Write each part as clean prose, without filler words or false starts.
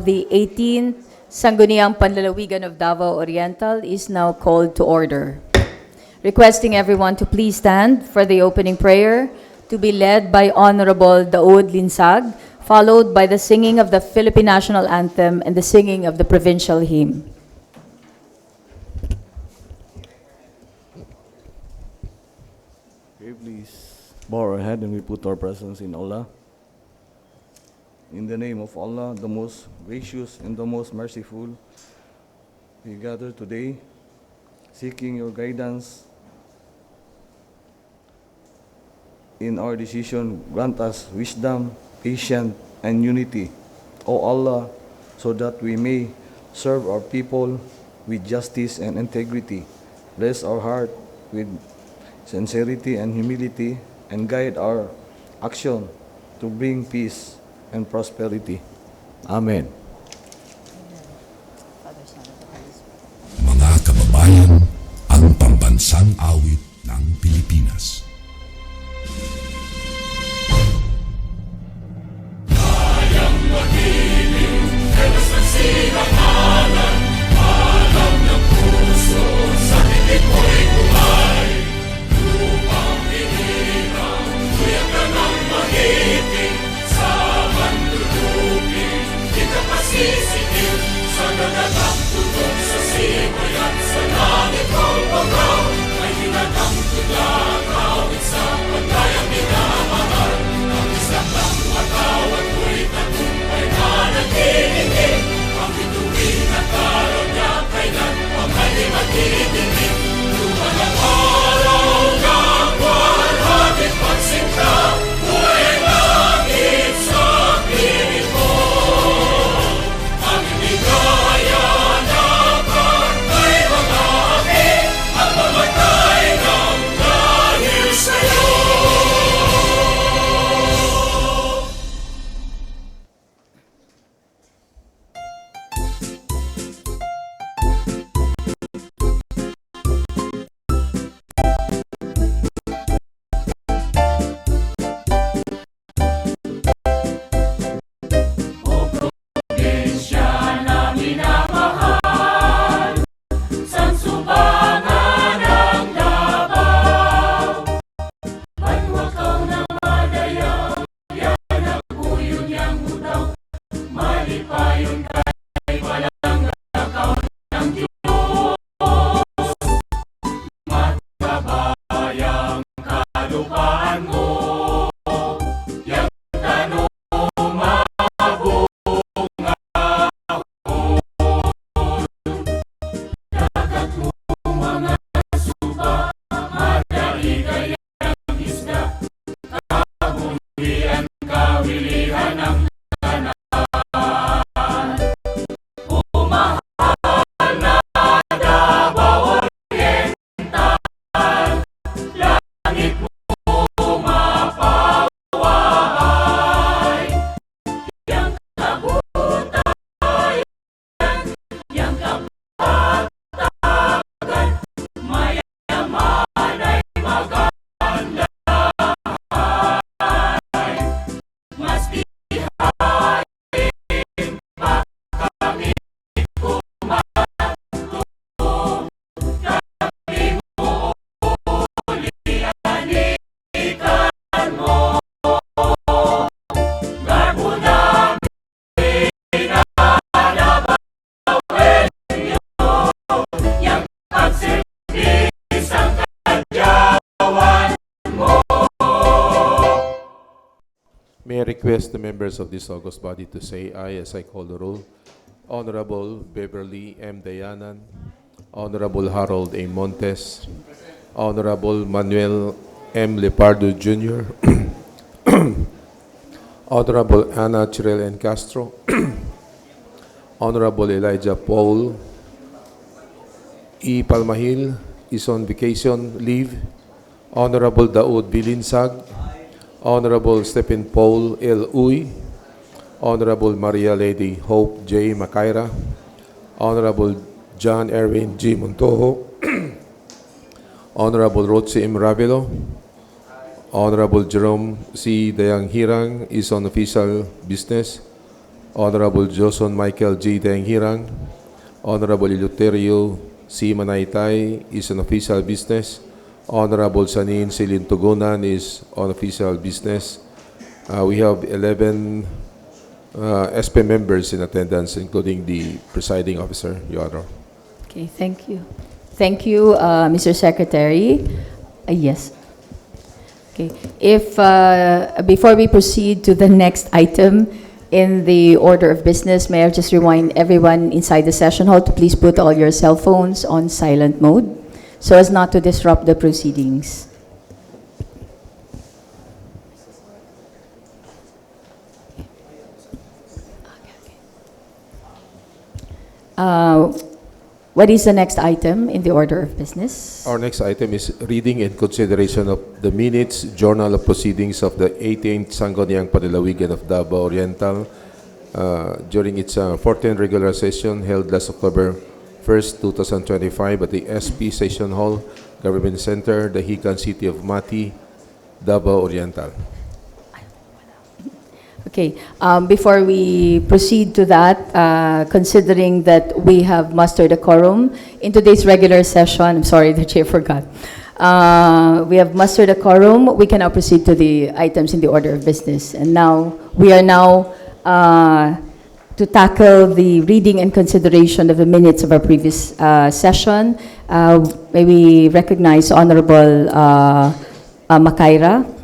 of the 18th Sangguniang Panlalawigan of Davao Oriental is now called to order. Requesting everyone to please stand for the opening prayer to be led by Honorable Daud Linsag, followed by the singing of the Philippine National Anthem and the singing of the provincial hymn. Okay, please bow our head and we put our presence in Allah. In the name of Allah, the most gracious and the most merciful, we gather today seeking your guidance in our decision. Grant us wisdom, patience, and unity, O Allah, so that we may serve our people with justice and integrity. Bless our heart with sincerity and humility, and guide our action to bring peace and prosperity. Amen. Mga kababayan, ang pambansang awit ng Pilipinas. Kayang magiging helas ng silanganan, alam ng puso, sa titik mo'y buhay. Lupang hinirang, kuya ka ng magiting, sa mandulupin, di ka pasisikin, sa dagatang tutok sa simoy at sa langit kong pagaw, may hinatang tudlang kawit sa pagkayang minamahal. Ang isang lang matawad mo'y tagumpay na nagtitingin, ang bituin at araw niya kailan ang hindi magtitingin. Lumalang araw ng buwan, hatid pagsinta, buhay ang langit sa piling mo. Ang hindi kaya dapat ay mga aking ang mamatay ng dahil sa'yo. Probinsya na minamahal, sansubangan ng Davao. Ba't wakaw na madayang, yan ang uyon yang udaw. Mali pa yun kay walang nakaw ng Diyos. Matabayang kalupaan mo, yang tanong dagat mo mga suba, madaigay ang isda, kabungian, kawilihan ang kanan. Umahal na Davao Oriental, langit mo mapaway, yang kabutayan, yang kapatagan, mayaman ay magandahay, mas tihain pa kami kumato, kami mo ulianikan mo, garbo namin nanabawin nyo, yang pagsirbis ang kadyawan mo. May I request the members of this august body to say aye as I call the roll. Honorable Beverly M. Dayanan, Honorable Harold A. Montes, Honorable Manuel M. Lepardo Jr., Honorable Ana Chirel N. Castro, Honorable Elijah Paul E. Palmahil is on vacation leave. Honorable Daud Bilinsag, Honorable Stephen Paul L. Uy, Honorable Maria Lady Hope J. Macaira, Honorable John Erwin G. Montojo, Honorable Rotsi M. Ravelo, Honorable Jerome C. Dayanghirang is on official business. Honorable Joson Michael G. Denghirang, Honorable Eleuterio C. Manaytay is an official business. Honorable Sanin Silin Tugunan is on official business. We have 11 SP members in attendance, including the presiding officer, Your Honor. Okay, thank you. Thank you, Mr. Secretary. Yes. Okay. If, before we proceed to the next item in the order of business, may I just remind everyone inside the session hall to please put all your cell phones on silent mode so as not to disrupt the proceedings. What is the next item in the order of business? Our next item is reading and consideration of the minutes, journal of proceedings of the 18th Sangguniang Panlalawigan of Davao Oriental during its 14th regular session held last October 1st, 2025 at the SP Session Hall, Government Center, the Hican City of Mati, Davao Oriental. Okay, before we proceed to that, considering that we have mustered a quorum in today's regular session, I'm sorry, the chair forgot. We have mustered a quorum. We can now proceed to the items in the order of business. And now, we are now to tackle the reading and consideration of the minutes of our previous session. May we recognize Honorable Makaira.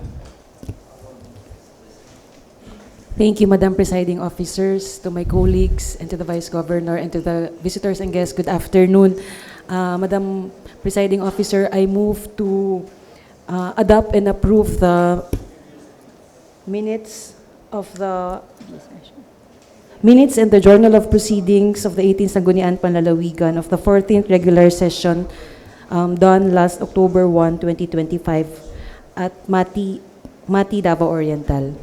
Thank you, Madam Presiding Officers, to my colleagues, and to the Vice Governor, and to the visitors and guests. Good afternoon. Madam Presiding Officer, I move to adopt and approve the minutes and the Journal of Proceedings of the 18th Sangguniang Panlalawigan of the 14th regular session done last October 1, 2025 at Mati, Davao Oriental.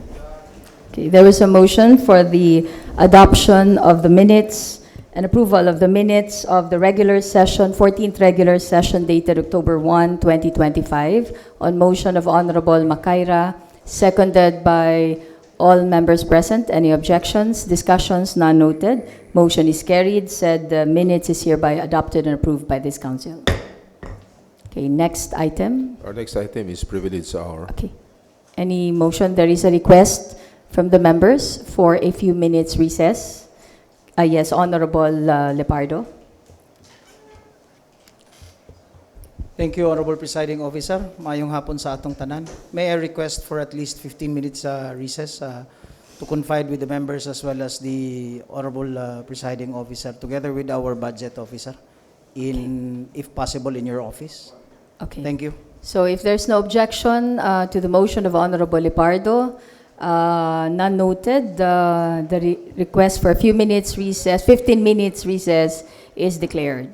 Okay, there was a motion for the adoption of the minutes and approval of the minutes of the regular session, 14th regular session dated October 1, 2025, on motion of Honorable Makaira, seconded by all members present. Any objections? Discussions? None noted. Motion is carried. Said the minutes is hereby adopted and approved by this council. Okay, next item. Our next item is privilege hour. Okay. Any motion? There is a request from the members for a few minutes recess. Yes, Honorable Lepardo. Thank you, Honorable Presiding Officer. Mayong hapon sa atong tanan. May I request for at least 15 minutes recess to confide with the members as well as the Honorable Presiding Officer together with our budget officer, if possible, in your office. Okay. Thank you. So if there's no objection to the motion of Honorable Lepardo, none noted, the request for a few minutes recess, 15 minutes recess is declared.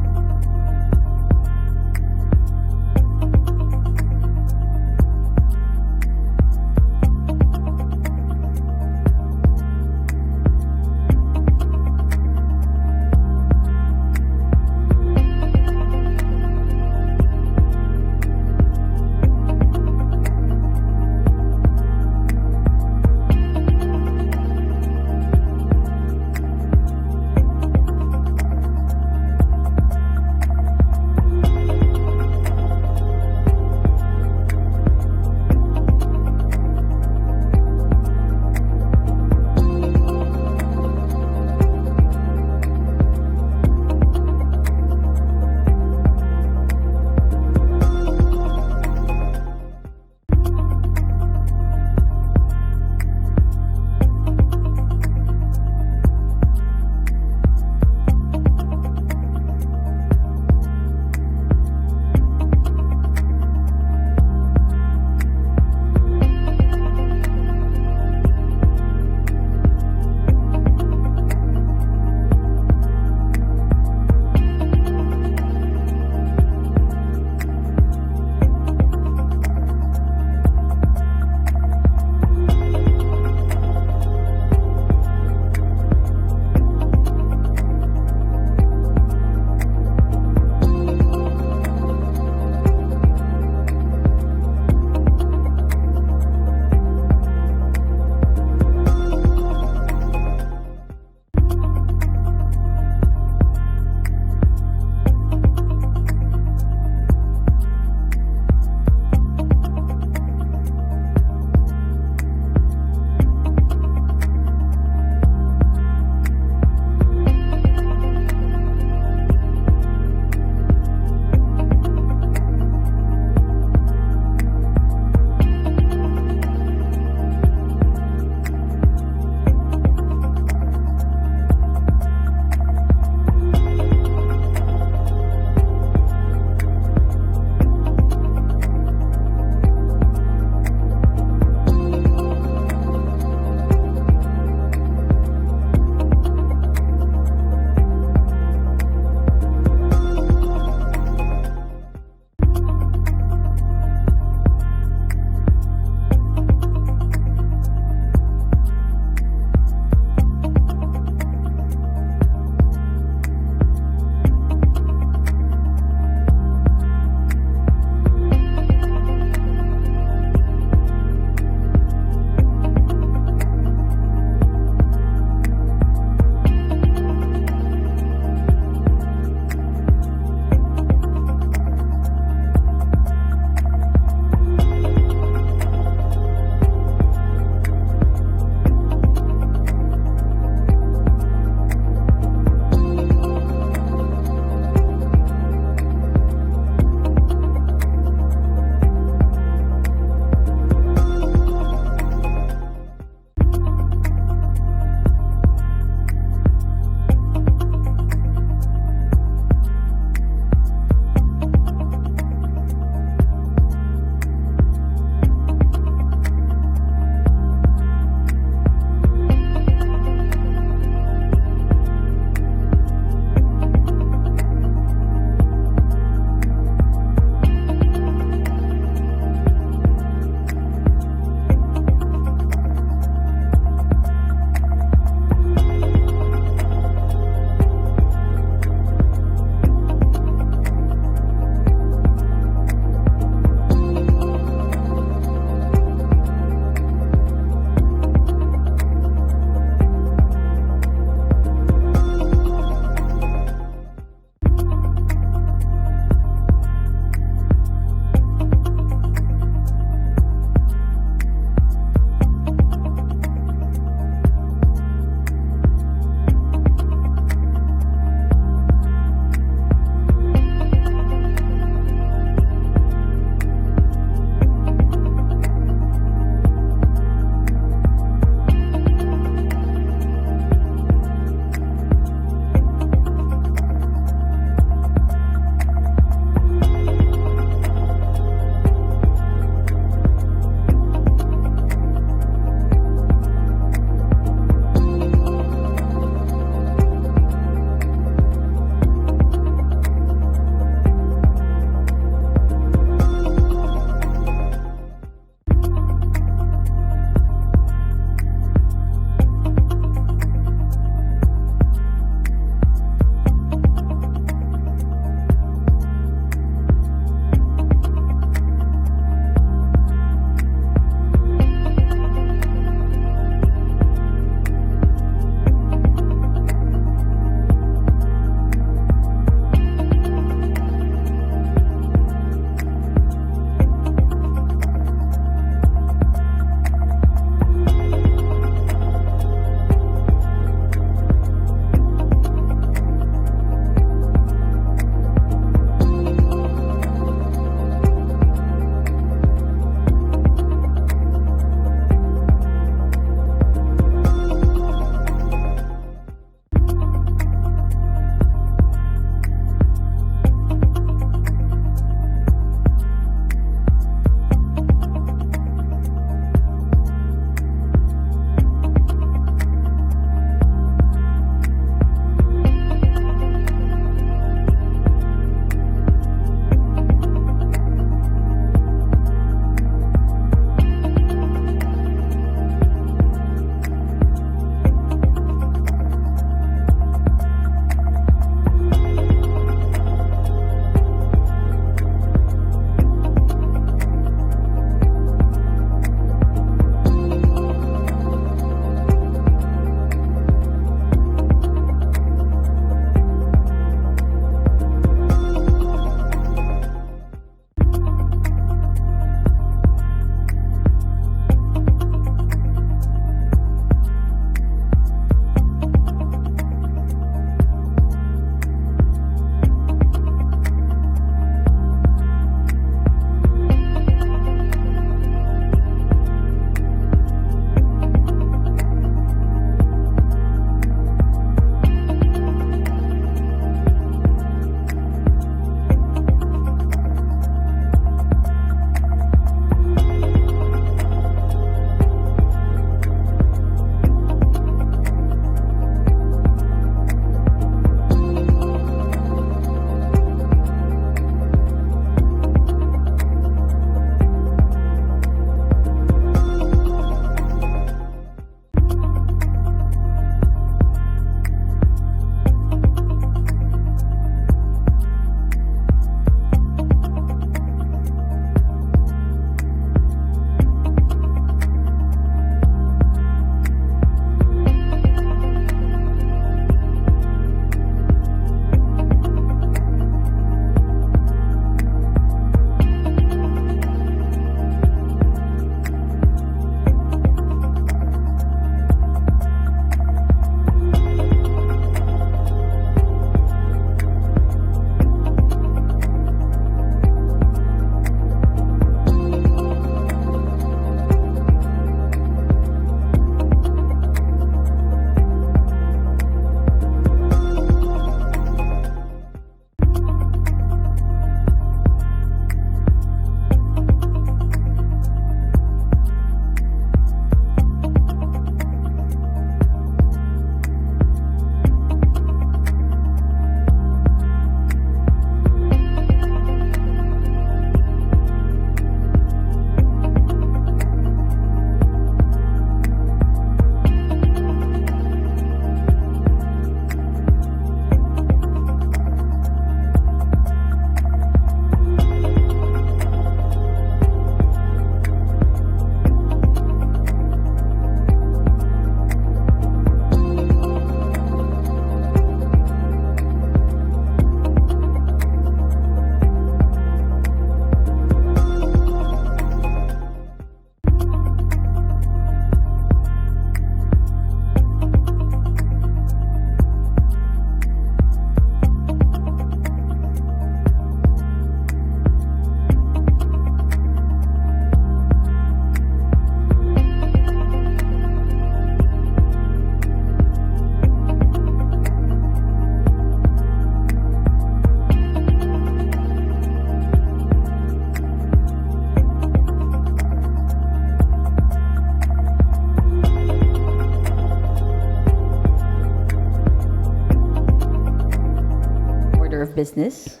business?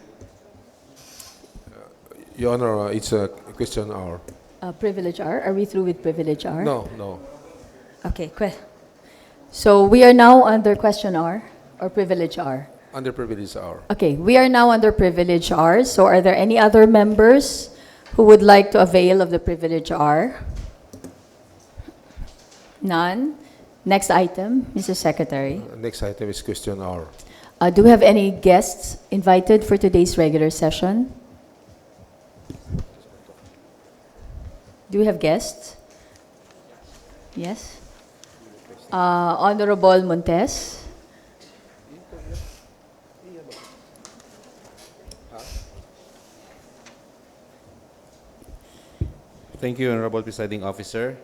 Your Honor, it's a question hour. Privilege R. Are we through with privilege R? No, no. Okay. So we are now under question R or privilege R? Under privilege hour. Okay, we are now under privilege R. So are there any other members who would like to avail of the privilege R? None. Next item, Mrs. Secretary. Next item is question hour. Do we have any guests invited for today's regular session? Do we have guests? Yes. Honorable Montes. Thank you, Honorable Presiding Officer.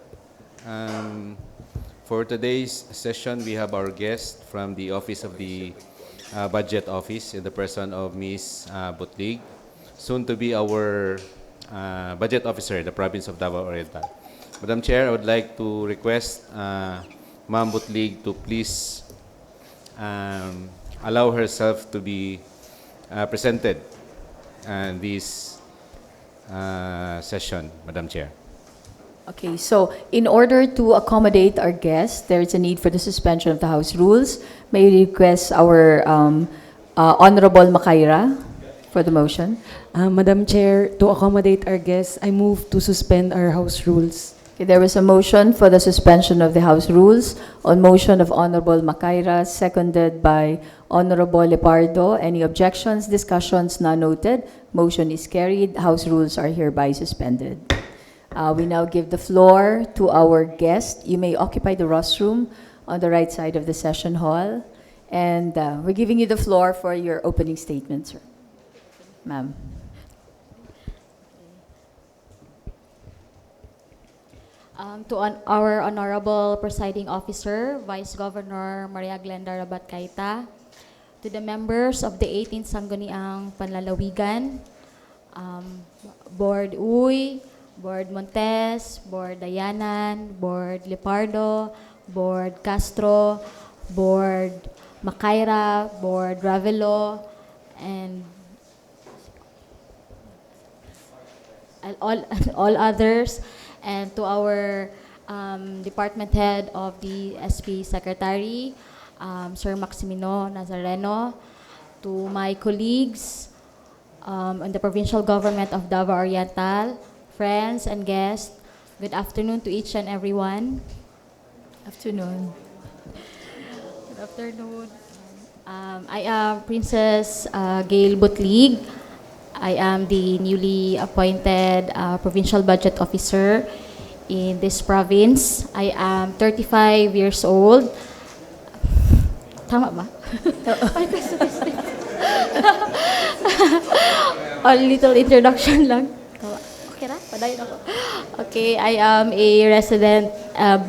For today's session, we have our guest from the Office of the Budget Office in the person of Ms. Butlig, soon to be our Budget Officer in the province of Davao Oriental. Madam Chair, I would like to request Ma'am Butlig to please allow herself to be presented in this session, Madam Chair. Okay, so in order to accommodate our guests, there is a need for the suspension of the House rules. May we request our Honorable Makaira for the motion? Madam Chair, to accommodate our guests, I move to suspend our House rules. Okay, there was a motion for the suspension of the House rules on motion of Honorable Makaira, seconded by Honorable Lepardo. Any objections, discussions? None noted. Motion is carried. House rules are hereby suspended. We now give the floor to our guest. You may occupy the rostrum on the right side of the session hall. And we're giving you the floor for your opening statement, sir. Ma'am. Our Honorable Presiding Officer, Vice Governor Maria Glenda Rabat Kaita, to the members of the 18th Sangguniang Panlalawigan, Board Uy, Board Montes, Board Dayanan, Board Lepardo, Board Castro, Board Makaira, Board Ravelo, and all others, and to our department head of the SP Secretary, Sir Maximino Nazareno, to my colleagues in the provincial government of Davao Oriental, friends and guests, good afternoon to each and everyone. Afternoon. Good afternoon. I am Princess Gail Butlig. I am the newly appointed Provincial Budget Officer in this province. I am 35 years old. Tama ba? A little introduction lang. Okay na? Padayon ako. Okay, I am a resident,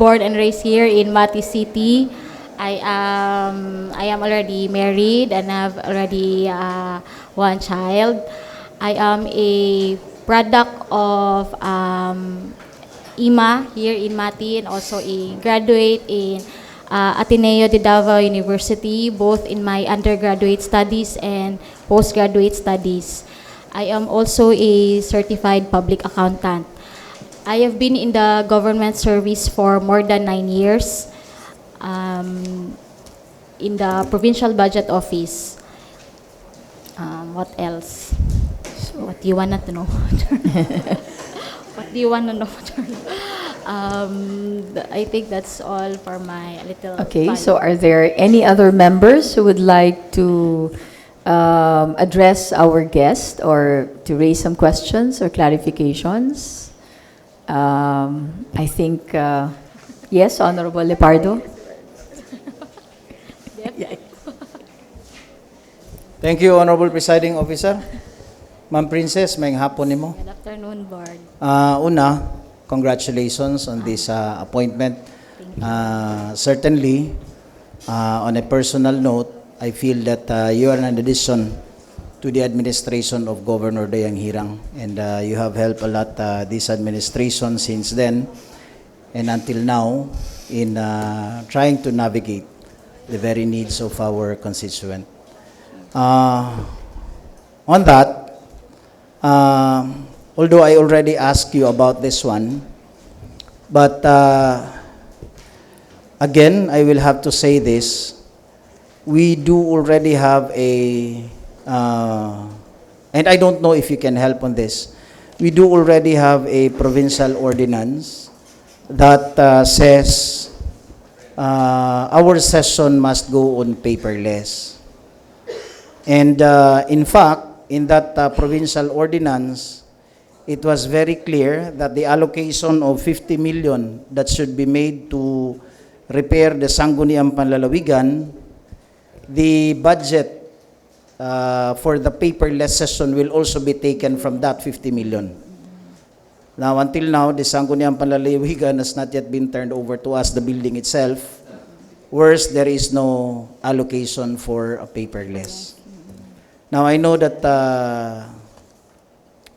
born and raised here in Mati City. I am already married and have already one child. I am a product of IMA here in Mati, and also a graduate in Ateneo de Davao University, both in my undergraduate studies and postgraduate studies. I am also a certified public accountant. I have been in the government service for more than 9 years in the Provincial Budget Office. What else? What do you want to know? What do you want to know? I think that's all for my little. Okay, bio. so are there any other members who would like to address our guest or to raise some questions or clarifications? I think, yes, Honorable Lepardo. Thank you, Honorable Presiding Officer. Ma'am Princess, may hapon nimo. Good afternoon, Board. Una, congratulations on this appointment. Certainly, on a personal note, I feel that you are an addition to the administration of Governor Dayang Hirang, and you have helped a lot this administration since then and until now in trying to navigate the very needs of our constituent. On that, although I already asked you about this one, but again, I will have to say this. We do already have and I don't know if you can help on this. We do already have a provincial ordinance that says our session must go on paperless. And in fact, in that provincial ordinance, it was very clear that the allocation of 50 million that should be made to repair the Sangguniang Panlalawigan, the budget for the paperless session will also be taken from that 50 million. Now, until now, the Sangguniang Panlalawigan has not yet been turned over to us, the building itself. Worse, there is no allocation for a paperless. Now, I know that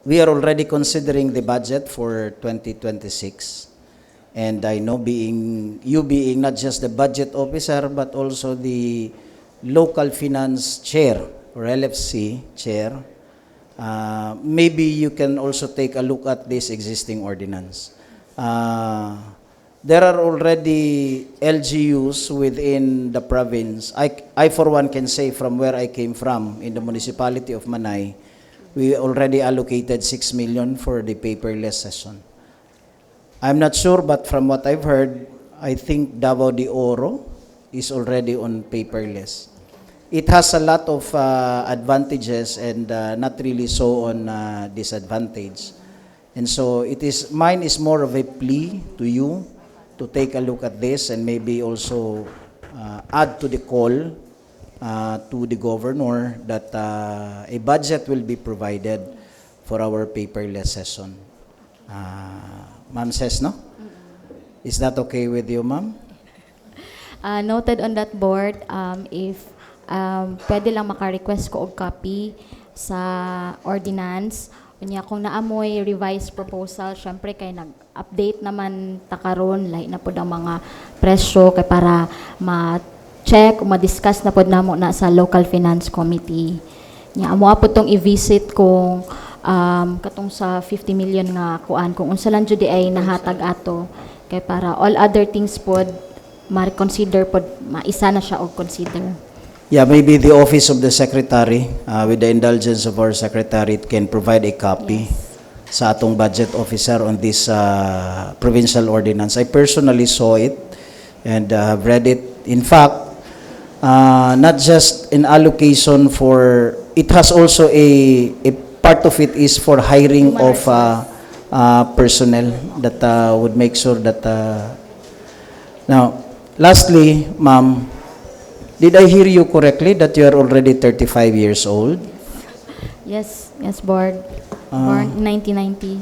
we are already considering the budget for 2026. And I know being not just the budget officer, but also the local finance chair, or LFC chair, maybe you can also take a look at this existing ordinance. There are already LGUs within the province. I for one can say from where I came from, in the municipality of Manay, we already allocated 6 million for the paperless session. I'm not sure, but from what I've heard, I think Davao de Oro is already on paperless. It has a lot of advantages and not really so on disadvantage. And so mine is more of a plea to you to take a look at this and maybe also add to the call to the governor that a budget will be provided for our paperless session. Ma'am says, no? Is that okay with you, ma'am? Noted on that board, if pwede lang maka-request ko og copy sa ordinance. Unya kung naamoy revised proposal, syempre kay nag-update naman takaron lahi na pod ang mga presyo kay para ma-check o ma-discuss na pod namo na sa local finance committee. Nya amo po tong i-visit kung katong sa 50 million nga kuan kung unsa lang jud ay nahatag ato kay para all other things pod ma-consider pod maisa na siya og consider. Yeah, maybe the office of the secretary, with the indulgence of our secretary, can provide a copy sa atong budget officer on this provincial ordinance. I personally saw it and have read it. In fact, not just an allocation for, it has also a part of it is for hiring of personnel that would make sure that. Now, lastly, ma'am, did I hear you correctly that you are already 35 years old? Yes, board. Born 1990.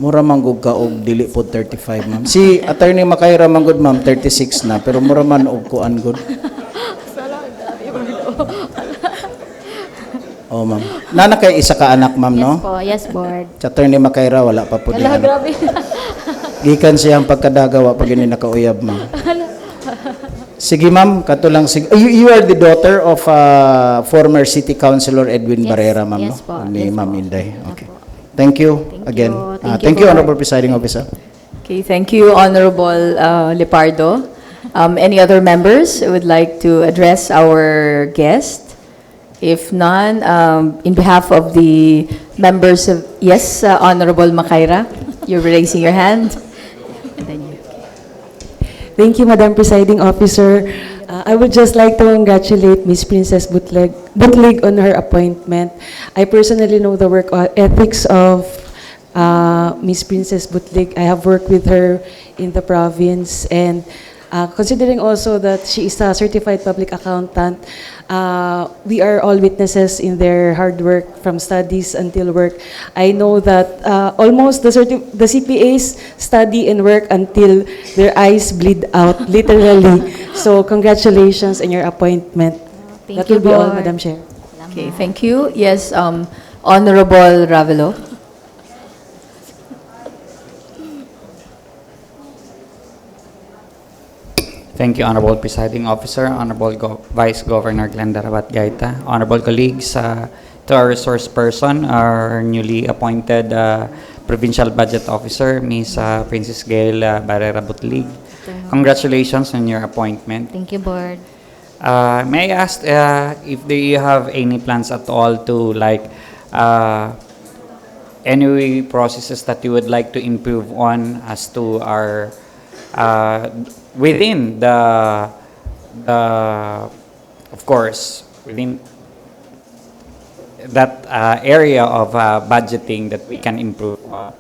Mura manggug ka og dili po 35, ma'am. Si Attorney Makaira manggod, ma'am, 36 na, pero mura man og kuan gud. Oh, ma'am. Nana kay isa ka anak, ma'am, no? Yes po, yes, board. Si Attorney Makaira wala pa po Hala, diyan. grabe. Gikan siyang pagkadagawa pag ini nakauyab, ma'am. Sige, ma'am, katulang sige. You are the daughter of former City Councilor Edwin Yes, Barrera, ma'am, yes no? po, Ni yes Ma'am po. Inday. Yes Okay. po. Thank you Thank again. you. Thank you, Board. Honorable Presiding Officer. Okay, thank you, Honorable Lepardo. Any other members who would like to address our guest? If none, in behalf of the members of, yes, Honorable Makaira, you're raising your hand. And then you. Thank you, Madam Presiding Officer. I would just like to congratulate Miss Princess Butlig on her appointment. I personally know the work ethics of Miss Princess Butlig. I have worked with her in the province, and considering also that she is a certified public accountant, we are all witnesses in their hard work from studies until work. I know that almost the CPAs study and work until their eyes bleed out, literally. So congratulations on your appointment. Thank That will you, be all, Board. Madam Chair. Okay, thank you. Yes, Honorable Ravelo. Thank you, Honorable Presiding Officer, Honorable Vice Governor Glenda Rabat Gaita, Honorable colleagues. to our resource person, our newly appointed Provincial Budget Officer, Ms. Princess Gail Barrera Butlig. Congratulations on your appointment. Thank you, Board. May I ask if do you have any plans at all to like any processes that you would like to improve on as to our within the of course within that area of budgeting that we can improve on?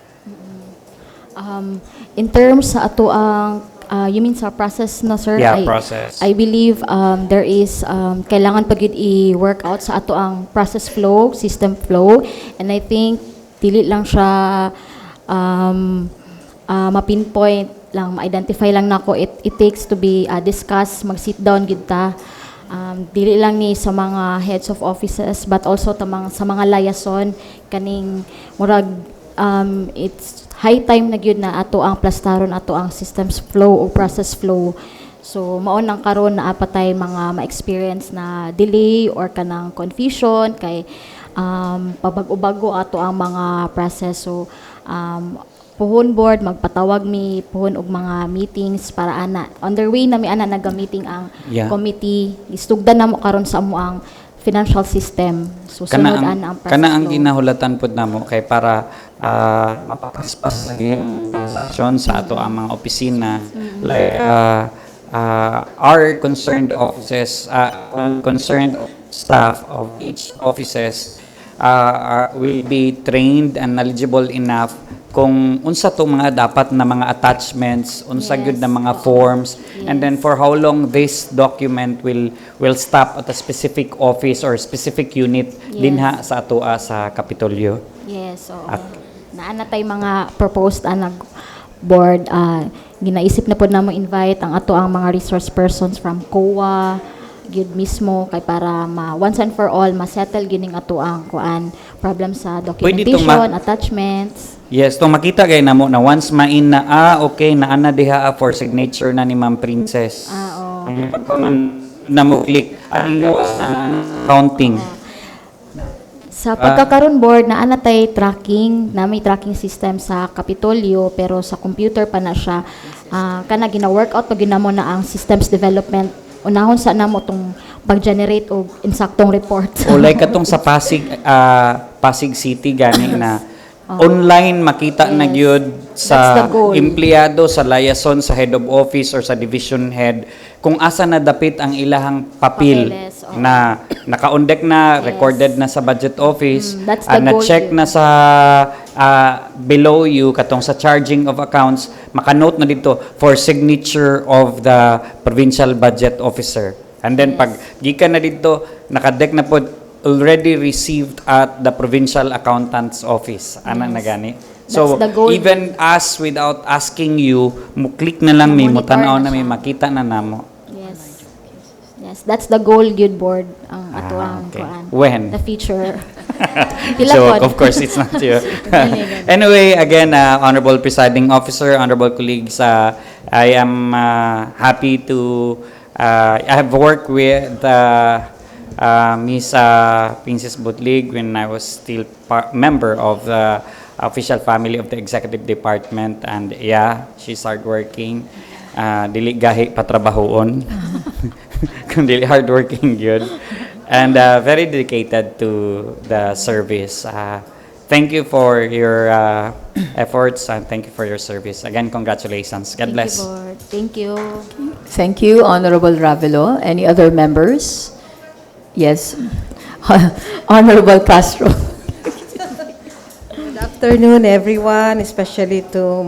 In terms sa ato ang you mean sa process no sir? Yeah, process. I believe there is kailangan pag i-work out sa ato ang process flow, system flow, and I think dili lang siya ma-pinpoint lang, ma-identify lang nako. It takes to be discussed, mag-sit down gid ta. Dili lang ni sa mga heads of offices but also sa mga liaison kaning murag it's high time na gyud na ato ang plastaron ato ang systems flow o process flow. So mao nang karon na apatay mga ma-experience na delay or kanang confusion kay pabag-ubago ato ang mga process. So puhon board magpatawag mi puhon og mga meetings para ana underway na mi ana naga-meeting ang committee istugdan namo karon sa amo ang financial system. So sunod ana ang process kana ang flow. ginahulatan pud namo kay para mapakaspas lagi ang transaction sa ato ang mga opisina like our concerned offices concerned staff of each offices will be trained and knowledgeable enough kung unsa to mga dapat na mga attachments, unsa gyud na mga forms, and then for how long this document will stop at a specific office or specific unit dinha sa atoa sa Kapitolyo. Yes, so naana tay mga proposed anag board ginaisip na pod namo invite ang ato ang mga resource persons from COA gyud mismo kay para once and for all ma-settle gining ato ang kuan problem sa documentation, attachments. Yes, to makita kay namo na once main na okay na ana diha for signature na ni Ma'am Princess. Namo click ang counting. Sa pagkakaroon board na ana tay tracking na may tracking system sa Kapitolyo pero sa computer pa na siya kana gina-workout pag ginamo na ang systems development unahon sa namo tong pag-generate og insaktong report. O like katong sa Pasig City gani na online makita na gyud sa empleyado sa liaison sa head of office or sa division head kung asa na dapit ang ilahang papel na naka-undek na recorded na sa budget office na-check na sa below you katong sa charging of accounts maka-note na dito for signature of the provincial budget officer and then pag gikan na dito nakadek na pod already received at the provincial accountant's office. Ana na gani. So even us without asking you, mo click na lang mi mo tan-aw na mi makita na namo. Yes. Yes, that's the goal good board ang ato ang kuan. When? The future. So of course it's not you. Anyway, again honorable presiding officer, honorable colleagues, I am happy to I have worked with Ms. Princess Butlig when I was still member of the official family of the executive department, and she's hardworking. Dili gahi patrabahoon, kundi hardworking good, and very dedicated to the service. Thank you for your efforts and thank you for your service. Again, congratulations. God bless. Thank you. Thank you, Honorable Ravelo. Any other members? Yes. Honorable Castro. Good afternoon, everyone, especially to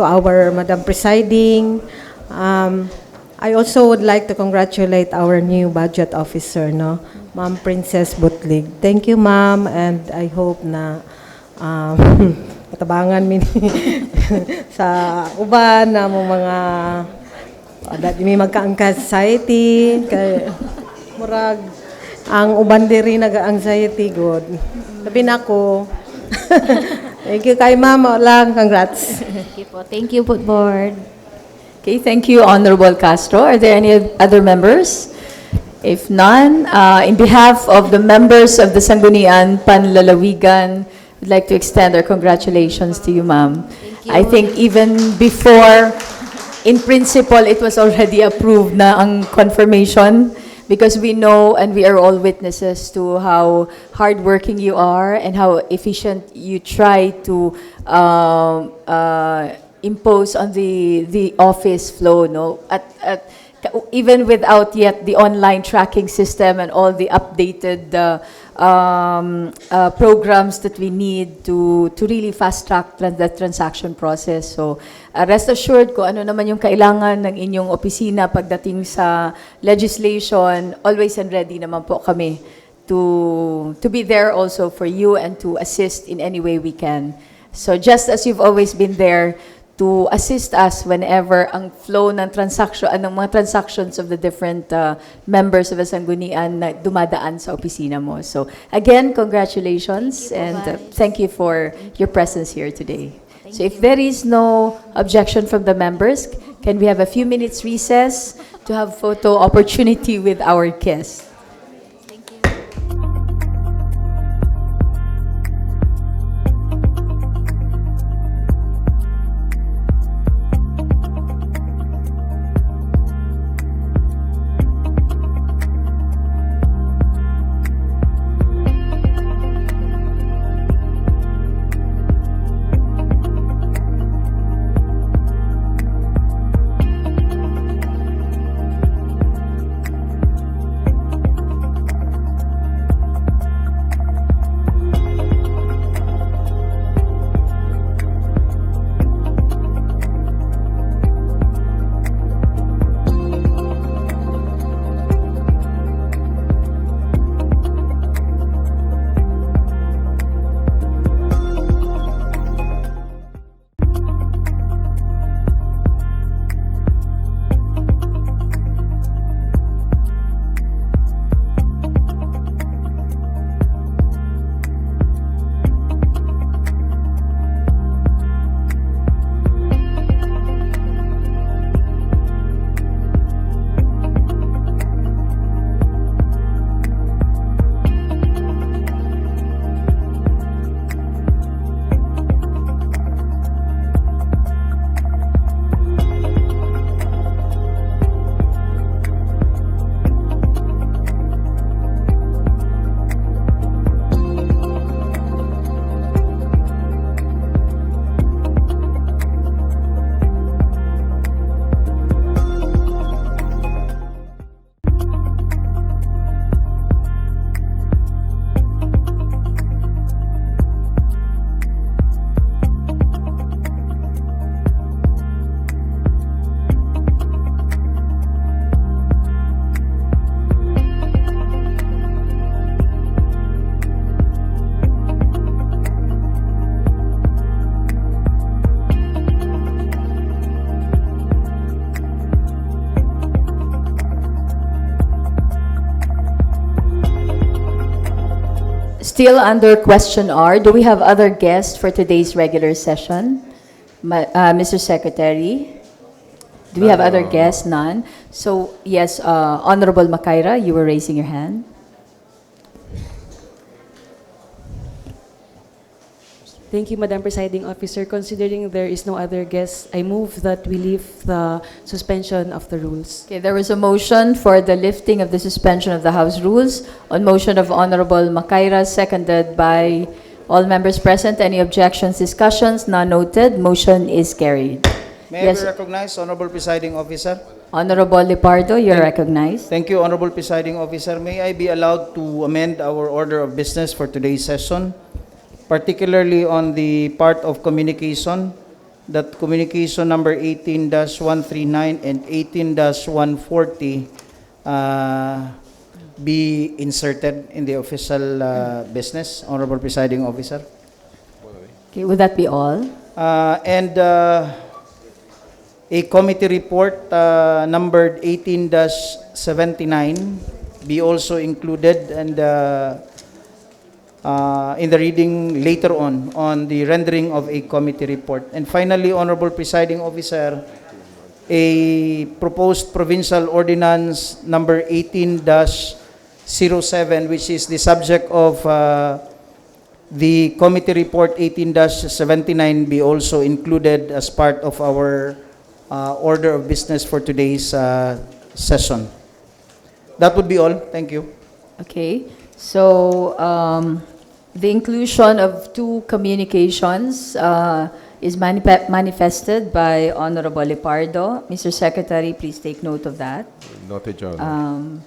our Madam Presiding. I also would like to congratulate our new budget officer, Ma'am Princess Butlig. Thank you, Ma'am, and I hope na patabangan mi sa uban na mo mga may magka-anxiety kay murag ang uban diri naga-anxiety god. Sabi nako. Thank you kay Ma'am lang, congrats. Thank you po. Thank you po board. Okay, thank you, Honorable Castro. Are there any other members? If none, in behalf of the members of the Sangguniang Panlalawigan, we'd like to extend our congratulations to you, ma'am. you. I think even before, in principle, it was already approved na ang confirmation because we know and we are all witnesses to how hardworking you are and how efficient you try to impose on the office flow, no? Even without yet the online tracking system and all the updated programs that we need to really fast track the transaction process. So rest assured, kung ano naman yung kailangan ng inyong opisina pagdating sa legislation, always and ready naman po kami to be there also for you and to assist in any way we can. So just as you've always been there to assist us whenever ang flow ng transaction, ng mga transactions of the different members of the Sanggunian na dumadaan sa opisina mo. So again, congratulations and thank you for your presence here today. So if there is no objection from the members, can we have a few minutes recess to have photo opportunity with our guests? Still under question R, do we have other guests for today's regular session? Mr. Secretary, do we have other guests? None. So, yes, Honorable Makaira, you were raising your hand. Thank you, Madam Presiding Officer. Considering there is no other guests, I move that we leave the suspension of the rules. Okay, there was a motion for the lifting of the suspension of the House rules on motion of Honorable Makaira, seconded by all members present. Any objections, discussions? None noted. Motion is carried. May Yes. I be recognized, Honorable Presiding Officer? Honorable Lipardo, you're recognized. Thank you, Honorable Presiding Officer. May I be allowed to amend our order of business for today's session, particularly on the part of communication, that communication number 18-139 and 18-140 be inserted in the official business, Honorable Presiding Officer. Okay, would that be all? And a committee report numbered 18-79 be also included and in the reading later on the rendering of a committee report. And finally, Honorable Presiding Officer, a proposed provincial ordinance number 18-07, which is the subject of the committee report 18-79 be also included as part of our order of business for today's session. That would be all. Thank you. Okay, so the inclusion of two communications is manifested by Honorable Lepardo. Mr. Secretary, please take note of that. Noted, Your Honor.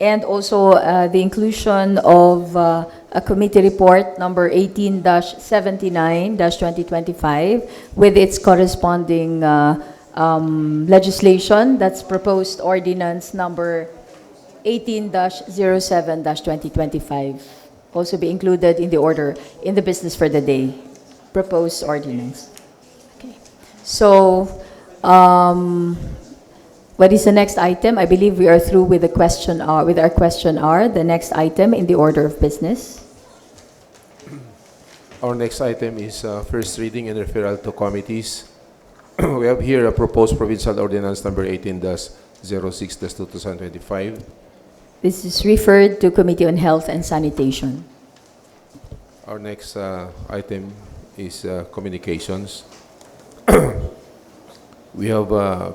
And also the inclusion of a committee report number 18-79-2025 with its corresponding legislation, that's proposed ordinance number 18-07-2025, also be included in the order in the business for the day, proposed ordinance. Okay. So, what is the next item? I believe we are through with the question hour, with our question hour. The next item in the order of business. Our next item is first reading and referral to committees. We have here a proposed provincial ordinance number 18-06-2025. This is referred to Committee on Health and Sanitation. Our next item is communications. We have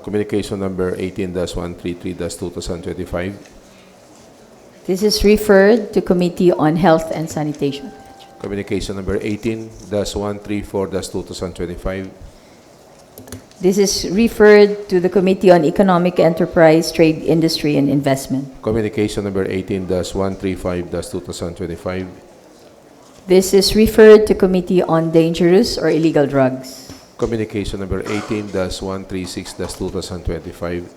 communication number 18-133-2025. This is referred to Committee on Health and Sanitation. Communication number 18-134-2025. This is referred to the Committee on Economic Enterprise, Trade, Industry, and Investment. Communication number 18-135-2025. This is referred to Committee on Dangerous or Illegal Drugs. Communication number 18-136-2025.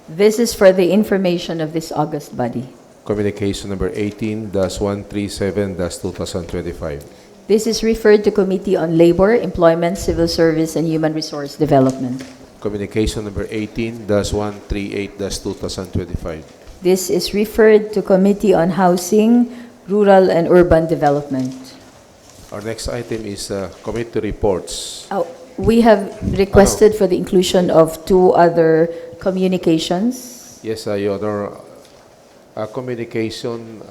This is for the information of this august body. Communication number 18-137-2025. This is referred to Committee on Labor, Employment, Civil Service, and Human Resource Development. Communication number 18-138-2025. This is referred to Committee on Housing, Rural, and Urban Development. Our next item is committee reports. We have requested for the inclusion of two other communications. Yes, Your Honor. Communication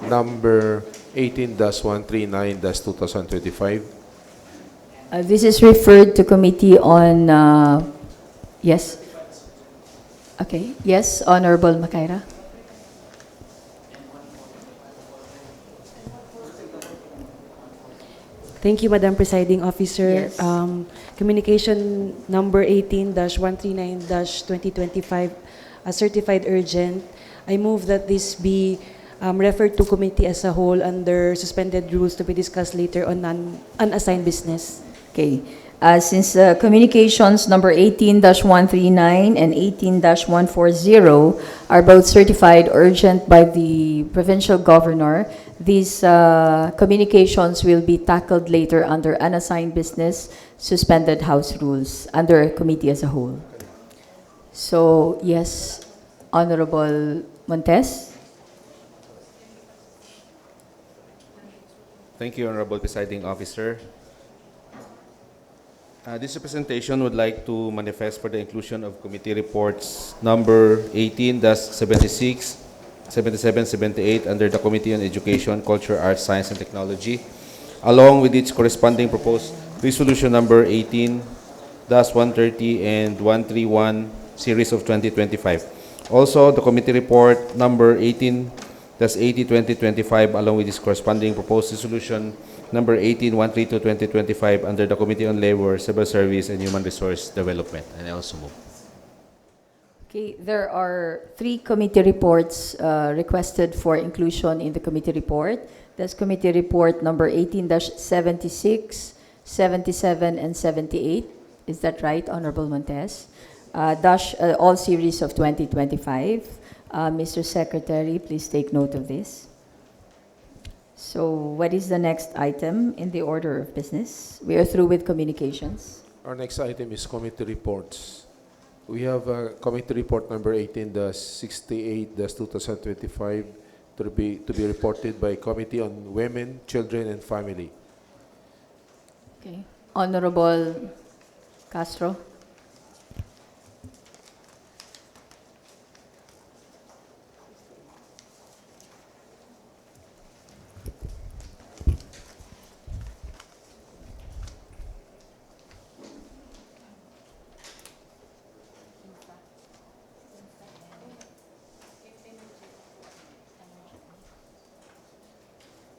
number 18-139-2025. This is referred to Committee on, yes? Okay, yes, Honorable Makaira. Thank you, Madam Presiding Officer. Yes. Communication number 18-139-2025, certified urgent. I move that this be referred to committee as a whole under suspended rules to be discussed later on unassigned business. Okay. Since communications number 18-139 and 18-140 are both certified urgent by the provincial governor, these communications will be tackled later under unassigned business, suspended House rules, under committee as a whole. So, yes, Honorable Montes. Thank you, Honorable Presiding Officer. This representation would like to manifest for the inclusion of committee reports number 18-76, 77, 78 under the Committee on Education, Culture, Arts, Science, and Technology, along with its corresponding proposed resolution number 18-130 and 131 series of 2025. Also, the committee report number 18-80-2025 along with its corresponding proposed resolution number 18-132-2025 under the Committee on Labor, Civil Service, and Human Resource Development. And I also move. Okay, there are three committee reports requested for inclusion in the committee report. That's committee report number 18-76, 77, and 78. Is that right, Honorable Montes? All series of 2025. Mr. Secretary, please take note of this. So what is the next item in the order of business? We are through with communications. Our next item is committee reports. We have committee report number 18-68-2025 to be reported by Committee on Women, Children, and Family. Okay. Honorable Castro.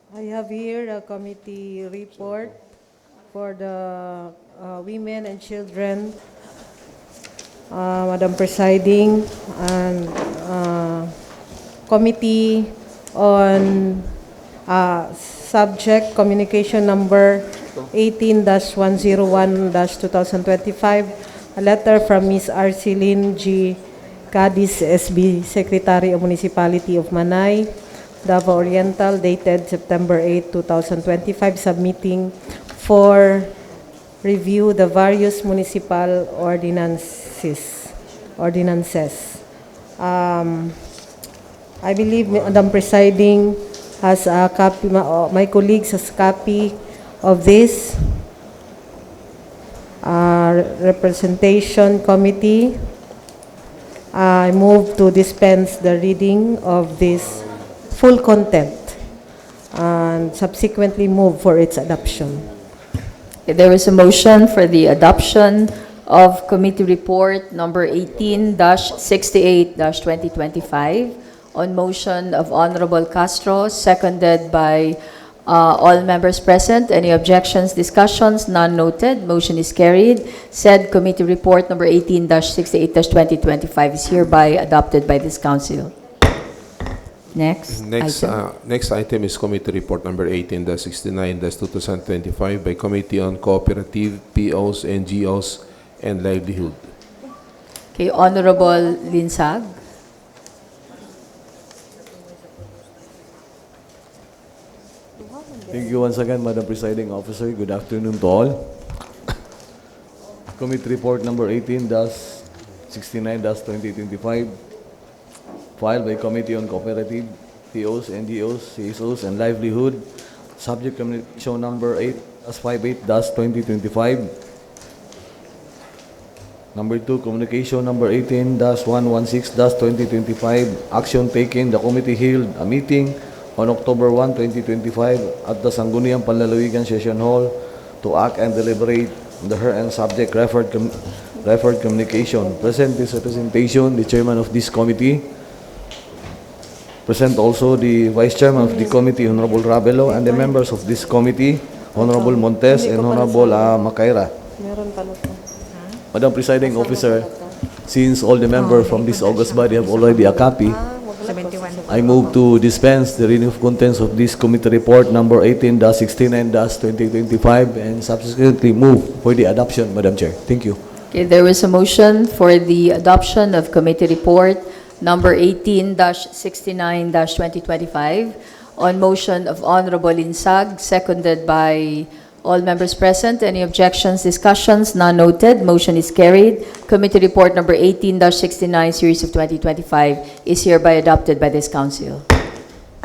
I have here a committee report for the women and children, Madam Presiding, and committee on subject communication number 18-101-2025, a letter from Ms. Arceline G. Cadiz, SB, Secretary of Municipality of Manay, Davao Oriental, dated September 8, 2025, submitting for review the various municipal ordinances. I believe Madam Presiding has a copy, my colleagues has copy of this representation committee. I move to dispense the reading of this full content and subsequently move for its adoption. Okay, there is a motion for the adoption of Committee Report Number 18-68-2025 on motion of Honorable Castro, seconded by all members present. Any objections, discussions? None noted. Motion is carried. Said Committee Report Number 18-68-2025 is hereby adopted by this Council. Next item. Next item is Committee Report Number 18-69-2025 by Committee on Cooperative, POs, NGOs, and Livelihood. Okay, Honorable Linsag. Thank you once again, Madam Presiding Officer. Good afternoon to all. Committee Report Number 18-69-2025, filed by Committee on Cooperative, POs, NGOs, CSOs, and Livelihood. Subject Communication Number 58-28-2025. Number 2, Communication Number 18-116-2025. Action taken. The committee held a meeting on October 1, 2025 at the Sangguniang Panlalawigan Session Hall to act and deliberate on the and subject referred communication. Present this representation, the chairman of this committee. Present also the vice chairman of the committee, Honorable Ravelo, and the members of this committee, Honorable Montes and Honorable Macaira. Madam Presiding Officer, since all the members from this august body have already a copy, I move to dispense the reading of contents of this committee report number 18-69-2025 and subsequently move for the adoption, Madam Chair. Thank you. Okay, there is a motion for the adoption of Committee Report Number 18-69-2025 on motion of Honorable Linsag, seconded by all members present. Any objections, discussions? None noted. Motion is carried. Committee Report Number 18-69, Series of 2025 is hereby adopted by this Council.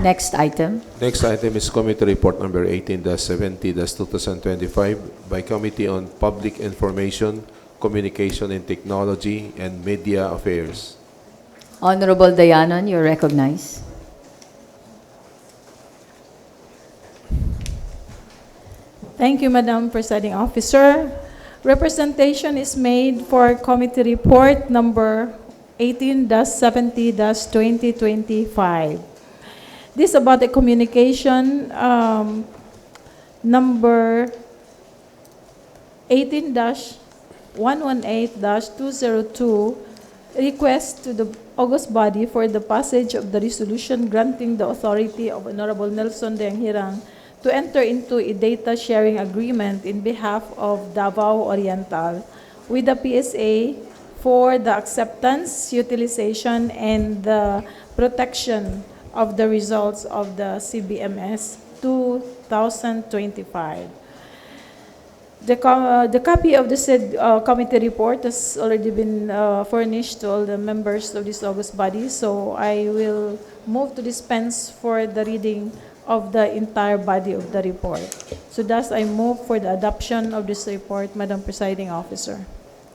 Next item. Next item is Committee Report Number 18-70-2025 by Committee on Public Information, Communication and Technology, and Media Affairs. Honorable Dayanan, you're recognized. Thank you, Madam Presiding Officer. Representation is made for Committee Report Number 18-70-2025. This is about the communication number 18-118-202, request to the August body for the passage of the resolution granting the authority of Honorable Nelson Denghirang to enter into a data sharing agreement in behalf of Davao Oriental with the PSA for the acceptance, utilization, and the protection of the results of the CBMS 2025. The copy of the said committee report has already been furnished to all the members of this august body, so I will move to dispense for the reading of the entire body of the report. So thus, I move for the adoption of this report, Madam Presiding Officer.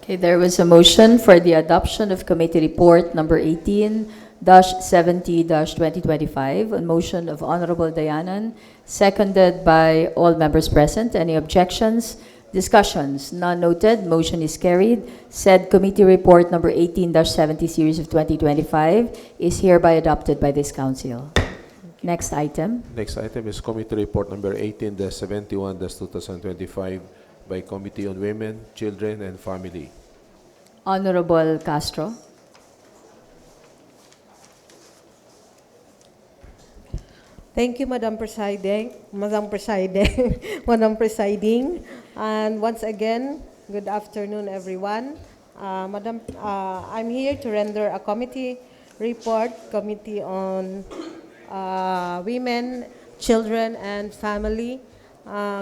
Okay, there was a motion for the adoption of Committee Report Number 18-70-2025 on motion of Honorable Dayanan, seconded by all members present. Any objections? Discussions? None noted. Motion is carried. Said Committee Report Number 18-70 Series of 2025 is hereby adopted by this Council. Next item. Next item is Committee Report number 18-71-2025 by Committee on Women, Children, and Family. Honorable Castro. Thank you, Madam Presiding, Madam Presiding, Madam Presiding. And once again, good afternoon, everyone. I'm here to render a committee report, Committee on Women, Children, and Family.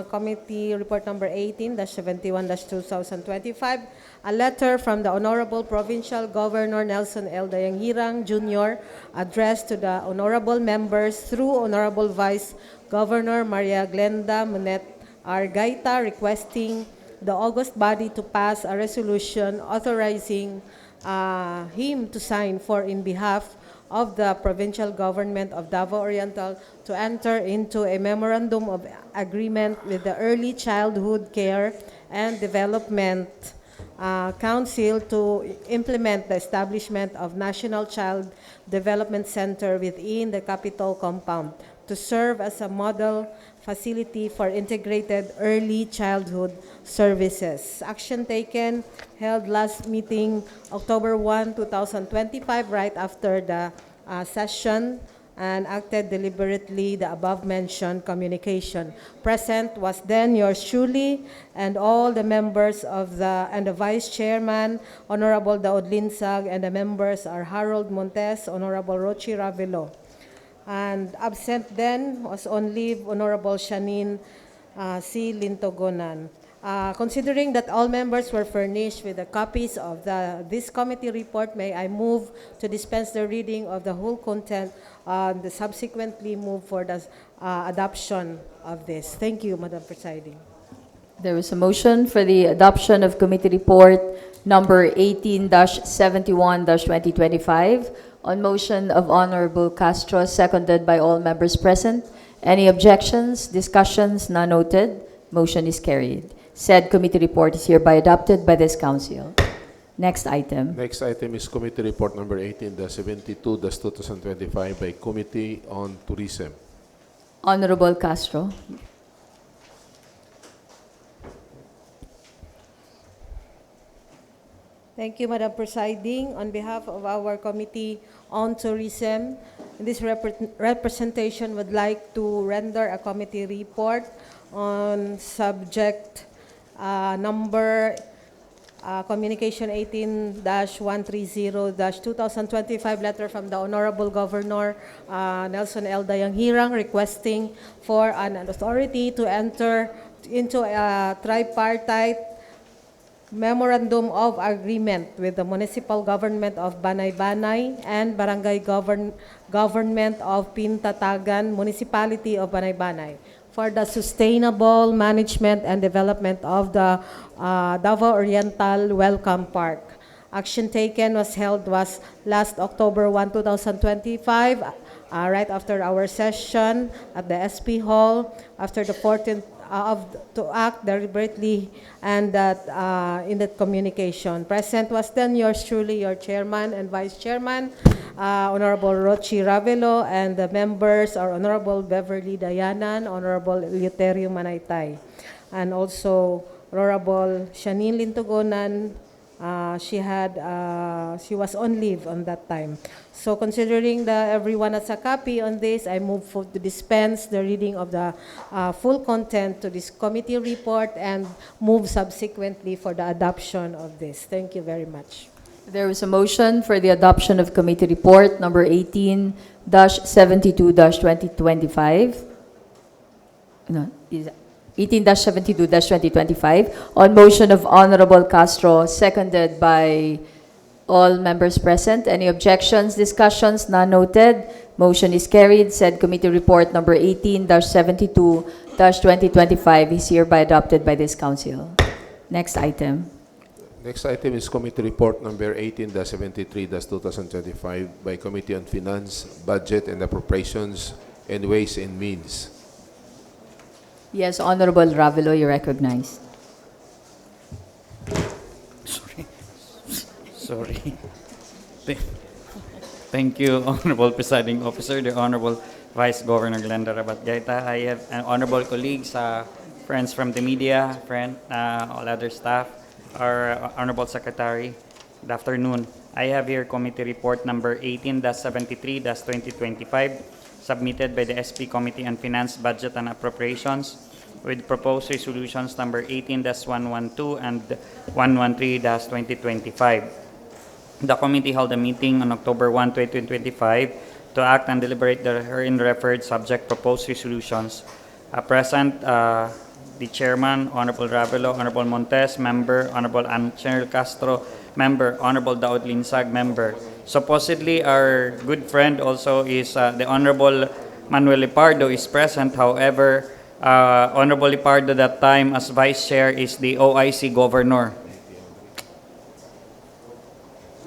Committee Report number 18-71-2025, a letter from the Honorable Provincial Governor Nelson L. Dayanghirang Jr. addressed to the honorable members through Honorable Vice Governor Maria Glenda Monet Argaita, requesting the August body to pass a resolution authorizing him to sign for in behalf of the provincial government of Davao Oriental to enter into a memorandum of agreement with the Early Childhood Care and Development Council to implement the establishment of National Child Development Center within the Capitol compound to serve as a model facility for integrated early childhood services. Action taken held last meeting, October 1, 2025, right after the session, and acted deliberately the above-mentioned communication. Present was then yours truly and all the members of the Vice Chairman, Honorable Daud Linsag, and the members are Harold Montes, Honorable Rochi Ravelo. And absent then was on leave Honorable Shanin C. Lintogonan. Considering that all members were furnished with the copies of this committee report, may I move to dispense the reading of the whole content and subsequently move for the adoption of this. Thank you, Madam Presiding. There is a motion for the adoption of Committee Report number 18-71-2025 on motion of Honorable Castro, seconded by all members present. Any objections, discussions? None noted. Motion is carried. Said committee report is hereby adopted by this council. Next item. Next item is Committee Report number 18-72-2025 by Committee on Tourism. Honorable Castro. Thank you, Madam Presiding. On behalf of our Committee on Tourism, this representation would like to render a committee report on subject number Communication 18-130-2025, letter from the Honorable Governor Nelson L. Dayanghirang requesting for an authority to enter into a tripartite memorandum of agreement with the municipal government of Banay-Banay and barangay government of Pintatagan, municipality of Banay-Banay, for the sustainable management and development of the Davao Oriental Welcome Park. Action taken was last October 1, 2025, right after our session at the SP Hall, after the 14th to act deliberately and that in that communication. Present was then yours truly, your chairman and vice chairman, Honorable Rochi Ravelo, and the members are Honorable Beverly Dayanan, Honorable Eleuterio Manaytay, and also Honorable Shanin Lintogonan. She was on leave on that time. So considering everyone has a copy on this, I move to dispense the reading of the full content to this committee report and move subsequently for the adoption of this. Thank you very much. There is a motion for the adoption of Committee Report number 18-72-2025. No, is 18-72-2025 on motion of Honorable Castro, seconded by all members present. Any objections, discussions? None noted. Motion is carried. Said committee report number 18-72-2025 is hereby adopted by this council. Next item. Next item is Committee Report number 18-73-2025 by Committee on Finance, Budget and Appropriations, and Ways and Means. Yes, Honorable Ravelo, you recognize. Sorry. Thank you, Honorable Presiding Officer, the Honorable Vice Governor Glenda Rabat-Gaita. I have honorable colleagues, friends from the media, all other staff, our Honorable Secretary. Good afternoon. I have here committee report number 18-73-2025, submitted by the SP Committee on Finance, Budget and Appropriations, with proposed resolutions number 18-112 and 113-2025. The committee held a meeting on October 1, 2025 to act and deliberate the herein referred subject proposed resolutions. Present, the chairman, Honorable Ravelo, Honorable Montes, member, Honorable Angel Castro, member, Honorable Daud Linsag, member. Supposedly, our good friend also is the Honorable Manuel Lipardo is present. However, Honorable Lipardo that time as vice chair is the OIC governor.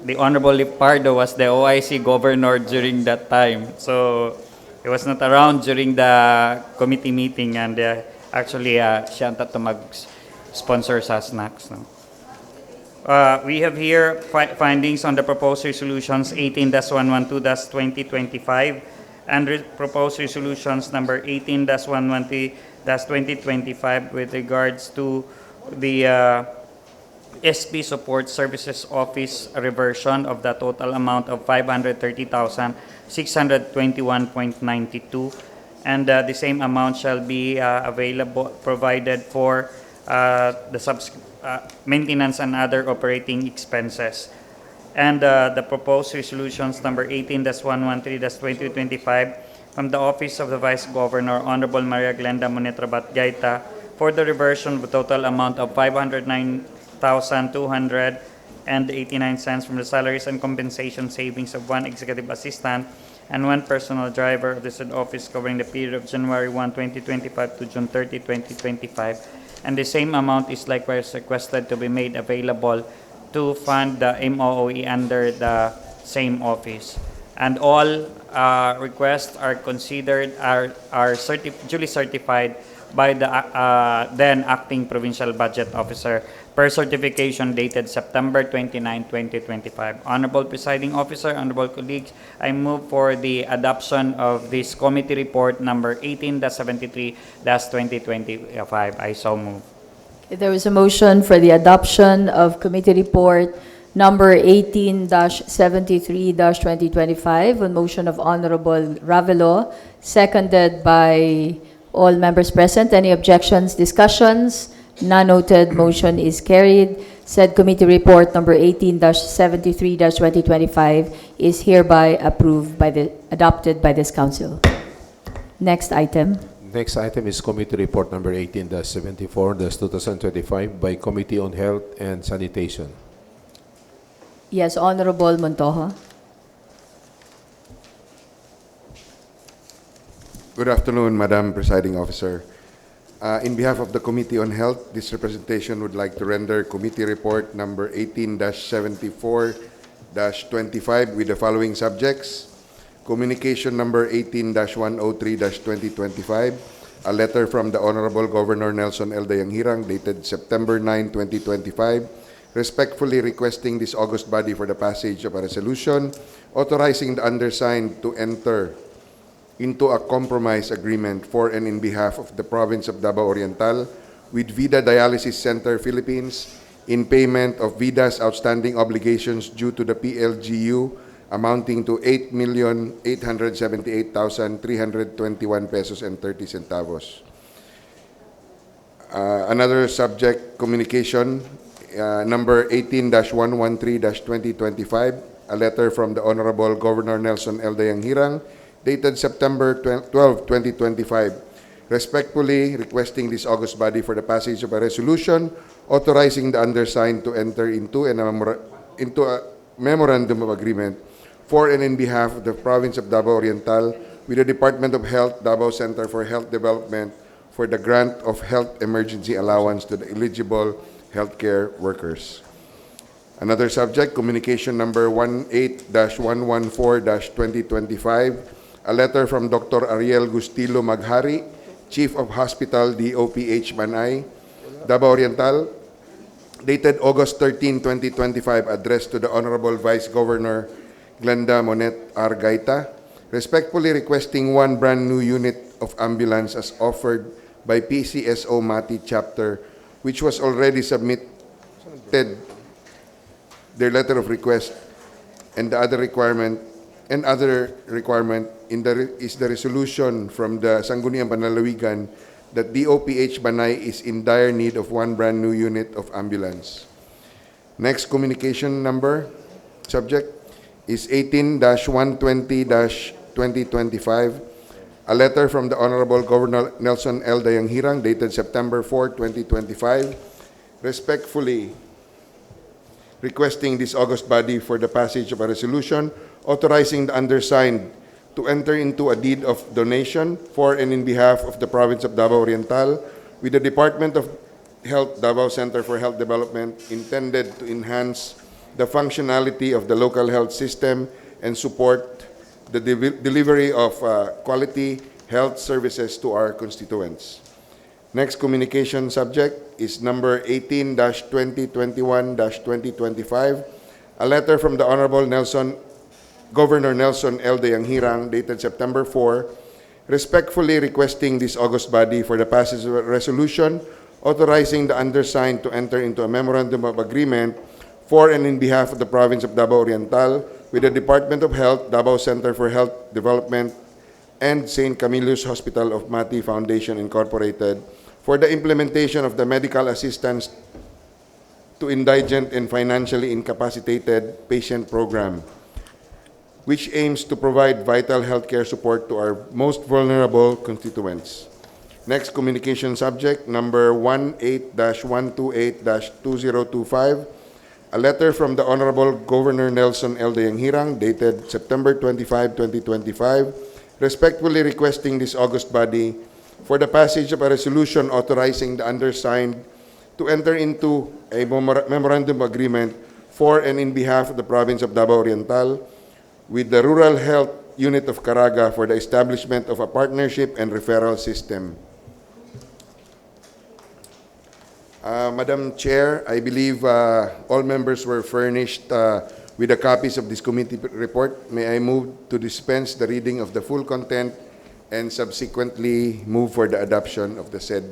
The Honorable Lipardo was the OIC governor during that time. So, he was not around during the committee meeting, and actually, siya ang tato mag-sponsor sa snacks. No? We have here findings on the proposed resolutions 18-112-2025 and proposed resolutions number 18-113-2025 with regards to the SP Support Services Office reversion of the total amount of 530,621.92, and the same amount shall be available provided for the maintenance and other operating expenses. And the proposed resolutions number 18-113-2025 from the Office of the Vice Governor, Honorable Maria Glenda Monetrabat-Gaita, for the reversion of a total amount of 509,289 cents from the salaries and compensation savings of one executive assistant and one personal driver of the said office covering the period of January 1, 2025 to June 30, 2025. And the same amount is likewise requested to be made available to fund the MOOE under the same office. And all requests are considered, duly certified by the then acting provincial budget officer per certification dated September 29, 2025. Honorable Presiding Officer, honorable colleagues, I move for the adoption of this committee report number 18-73-2025. I so move. There is a motion for the adoption of committee report number 18-73-2025 on motion of Honorable Ravelo, seconded by all members present. Any objections, discussions? None noted. Motion is carried. Said committee report number 18-73-2025 is hereby adopted by this council. Next item. Next item is committee report number 18-74-2025 by Committee on Health and Sanitation. Yes, Honorable Montojo. Good afternoon, Madam Presiding Officer. In behalf of the Committee on Health, this representation would like to render committee report number 18-74-25 with the following subjects. Communication number 18-103-2025, a letter from the Honorable Governor Nelson L. Dayanghirang dated September 9, 2025, respectfully requesting this august body for the passage of a resolution authorizing the undersigned to enter into a compromise agreement for and in behalf of the province of Davao Oriental with Vida Dialysis Center Philippines in payment of Vida's outstanding obligations due to the PLGU amounting to 8,878,321 pesos and 30 centavos. Another subject, communication number 18-113-2025, a letter from the Honorable Governor Nelson L. Dayanghirang dated September 12, 2025, respectfully requesting this august body for the passage of a resolution authorizing the undersigned to enter into a memorandum of agreement for and in behalf of the province of Davao Oriental with the Department of Health, Davao Center for Health Development for the grant of health emergency allowance to the eligible healthcare workers. Another subject, communication number 18-114-2025, a letter from Dr. Ariel Gustilo Maghari, Chief of Hospital, DOPH Manay, Davao Oriental, dated August 13, 2025, addressed to the Honorable Vice Governor Glenda Monet R. Gaita, respectfully requesting one brand new unit of ambulance as offered by PCSO Mati chapter, which was already submitted their letter of request, and the other requirement is the resolution from the Sangguniang Panlalawigan that DOPH Banay is in dire need of one brand new unit of ambulance. Next communication number subject is 18-120-2025, a letter from the Honorable Governor Nelson L. Dayanghirang dated September 4, 2025, respectfully requesting this august body for the passage of a resolution authorizing the undersigned to enter into a deed of donation for and in behalf of the province of Davao Oriental with the Department of Health Davao Center for Health Development, intended to enhance the functionality of the local health system and support the delivery of quality health services to our constituents. Next communication subject is number 18-2021-2025, a letter from the Honorable Governor Nelson L. Dayanghirang dated September 4, respectfully requesting this august body for the passage of a resolution authorizing the undersigned to enter into a memorandum of agreement for and in behalf of the province of Davao Oriental with the Department of Health, Davao Center for Health Development, and St. Camillus Hospital of Mati Foundation Incorporated for the implementation of the medical assistance to indigent and financially incapacitated patient program, which aims to provide vital healthcare support to our most vulnerable constituents. Next communication subject, number 18-128-2025, a letter from the Honorable Governor Nelson L. Dayanghirang dated September 25, 2025, respectfully requesting this august body for the passage of a resolution authorizing the undersigned to enter into a memorandum agreement for and in behalf of the province of Davao Oriental with the Rural Health Unit of Caraga for the establishment of a partnership and referral system. Madam Chair, I believe all members were furnished with the copies of this committee report. May I move to dispense the reading of the full content and subsequently move for the adoption of the said